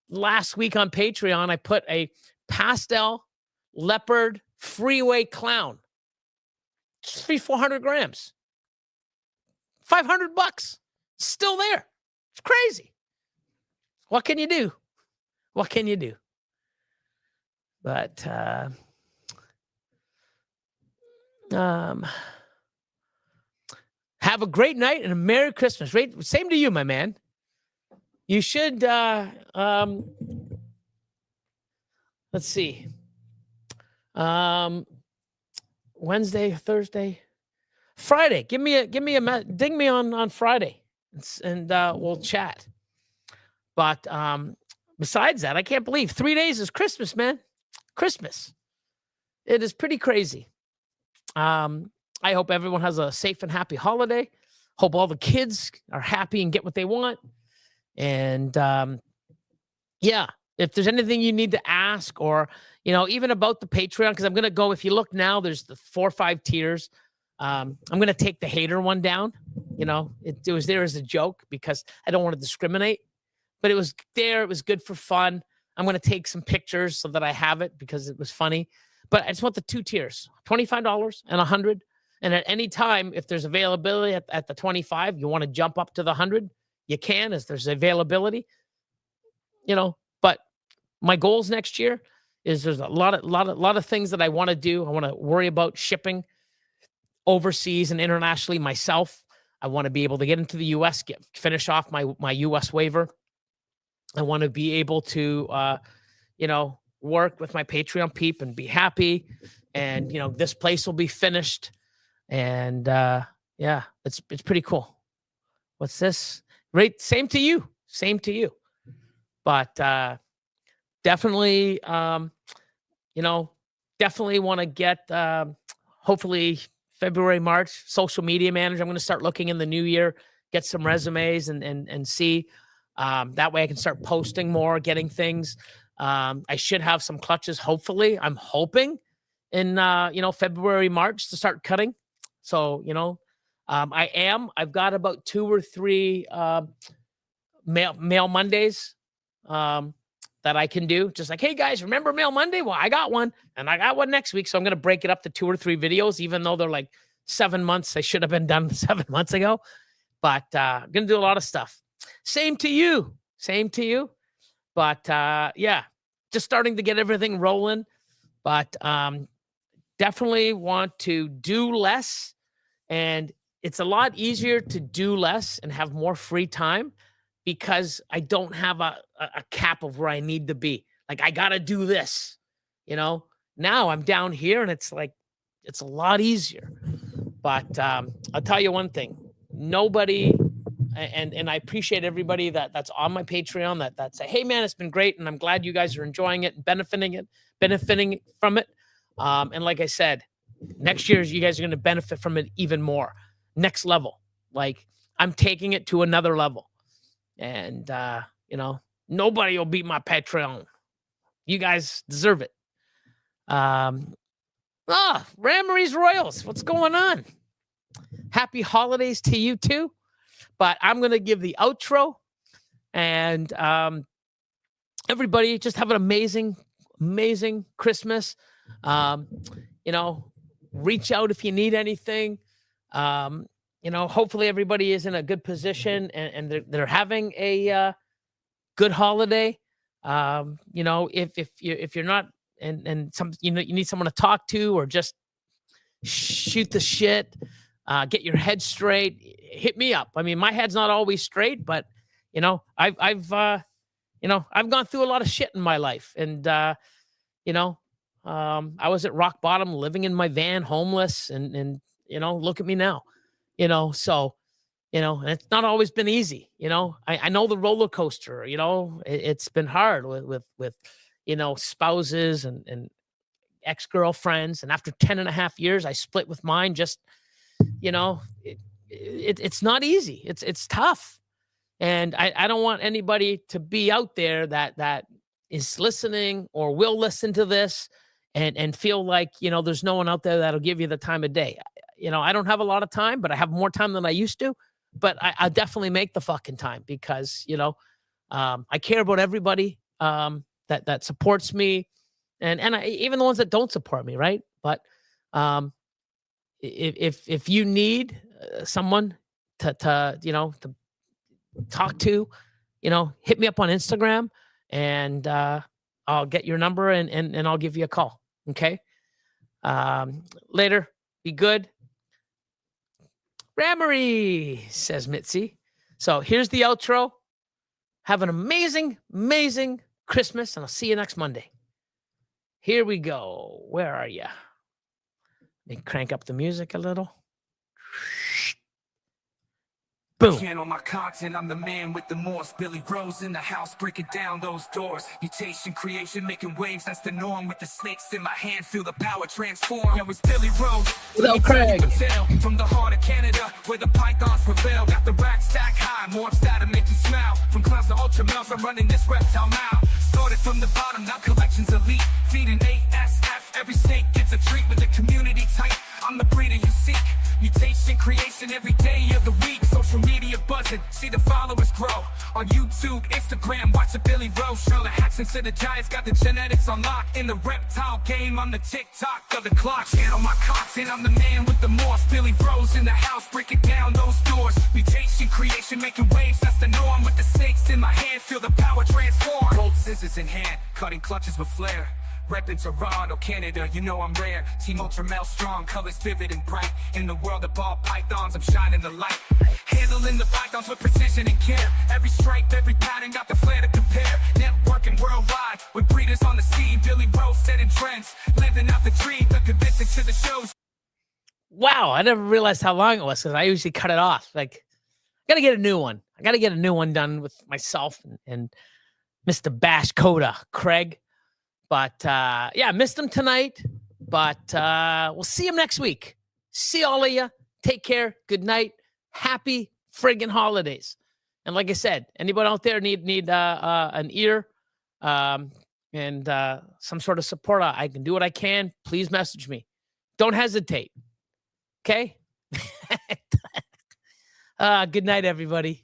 last week on Patreon, I put a pastel leopard freeway clown, 400 grams, $500, still there. It's crazy. What can you do? What can you do? But have a great night and a Merry Christmas. Right? Same to you, my man. You should let's see. Wednesday, Thursday, Friday. Ding me on Friday and we'll chat. But besides that, I can't believe 3 days is Christmas, man. Christmas. It is pretty crazy. I hope everyone has a safe and happy holiday. Hope all the kids are happy and get what they want. And if there's anything you need to ask or, even about the Patreon, because I'm going to go, if you look now, there's the 4 or 5 tiers. I'm going to take the hater one down. It was there as a joke because I don't want to discriminate. But it was there. It was good for fun. I'm going to take some pictures so that I have it because it was funny. But I just want the 2 tiers, $25 and $100. And at any time, if there's availability at the 25, you want to jump up to the 100, you can, as there's availability, But my goals next year is there's a lot of things that I want to do. I want to worry about shipping overseas and internationally myself. I want to be able to get into the U.S., finish off my U.S. waiver. I want to be able to, work with my Patreon peep and be happy. And, this place will be finished. And, it's pretty cool. What's this? Right. Same to you. But definitely, definitely want to get, hopefully February, March, social media manager. I'm going to start looking in the new year, get some resumes and see. That way I can start posting more, getting things. I should have some clutches. Hopefully, I'm hoping in, February, March to start cutting. So, I've got about 2 or 3 Mail Mondays that I can do. Just like, hey guys, remember Mail Monday? Well, I got one and I got one next week. So I'm going to break it up to 2 or 3 videos, even though they're like 7 months. They should have been done 7 months ago, but I'm going to do a lot of stuff. Same to you. But just starting to get everything rolling, but definitely want to do less. And it's a lot easier to do less and have more free time because I don't have a cap of where I need to be. Like, I got to do this, Now I'm down here and it's like, it's a lot easier. But I'll tell you one thing, nobody, and I appreciate everybody that's on my Patreon that say, hey man, it's been great. And I'm glad you guys are enjoying it and benefiting from it. And like I said, next year, you guys are going to benefit from it even more. Next level. Like, I'm taking it to another level. And, nobody will beat my Patreon. You guys deserve it. Rammary's Royals. What's going on? Happy holidays to you too. But I'm going to give the outro. And everybody just have an amazing, amazing Christmas. Reach out if you need anything. Hopefully everybody is in a good position and they're having a good holiday. If you're not and some you need someone to talk to or just shoot the shit, get your head straight, hit me up. I mean, my head's not always straight, but I've gone through a lot of shit in my life, and I was at rock bottom, living in my van, homeless, and look at me now, so, and it's not always been easy. I know the roller coaster, it's been hard with spouses and ex-girlfriends. And after 10.5 years, I split with mine. Just, it's not easy. It's tough. And I don't want anybody to be out there that is listening or will listen to this and feel like, there's no one out there that'll give you the time of day. I don't have a lot of time, but I have more time than I used to. But I definitely make the fucking time because, I care about everybody that supports me, and even the ones that don't support me, right? But if you need someone to talk to, hit me up on Instagram, and I'll get your number and I'll give you a call. Okay. Later. Be good. Rammery, says Mitzi. So here's the outro. Have an amazing, amazing Christmas, and I'll see you next Monday. Here we go. Where are you? Let me crank up the music a little. Boom. Channel my content, I'm the man with the Morse. Billy Rose in the house, breaking down those doors. Mutation, creation, making waves, that's the norm. With the snakes in my hand, feel the power transform. Yo, it's Billy Rose. Hello, Craig. From the heart of Canada, where the pythons prevail. Got the rack stack high, more stat to make you smile. From clowns to ultra males, I'm running this reptile now. Started from the bottom, now collections elite. Feeding ASF, every snake gets a treat with the community tight. I'm the breeder you seek. Mutation, creation, every day of the week. Social media buzzing, see the followers grow. On YouTube, Instagram, watch the Billy Rose show. The hacks into the giants, got the genetics on lock. In the reptile game, I'm the TikTok of the clock. Channel my content, I'm the man with the morse. Billy Rose in the house, breaking down those doors. Mutation, creation, making waves, that's the norm. With the snakes in my hand, feel the power transform. Gold scissors in hand, cutting clutches with flair. Reppin' Toronto, Canada, you know I'm rare. Team Ultra Mel strong, colors vivid and bright. In the world of ball pythons, I'm shining the light. Handling the pythons with precision and care. Every stripe, every pattern, got the flair to compare. Networking worldwide, with breeders on the scene. Billy Rose setting trends, living out the dream. The convincing to the shows. Wow, I never realized how long it was because I usually cut it off. Like, I got to get a new one. I got to get a new one done with myself and Mr. BashCoder, Craig. But yeah, missed him tonight. But we'll see him next week. See all of you. Take care. Good night. Happy friggin' holidays. And like I said, anybody out there need an ear and some sort of support, I can do what I can. Please message me. Don't hesitate. Okay? Good night, everybody.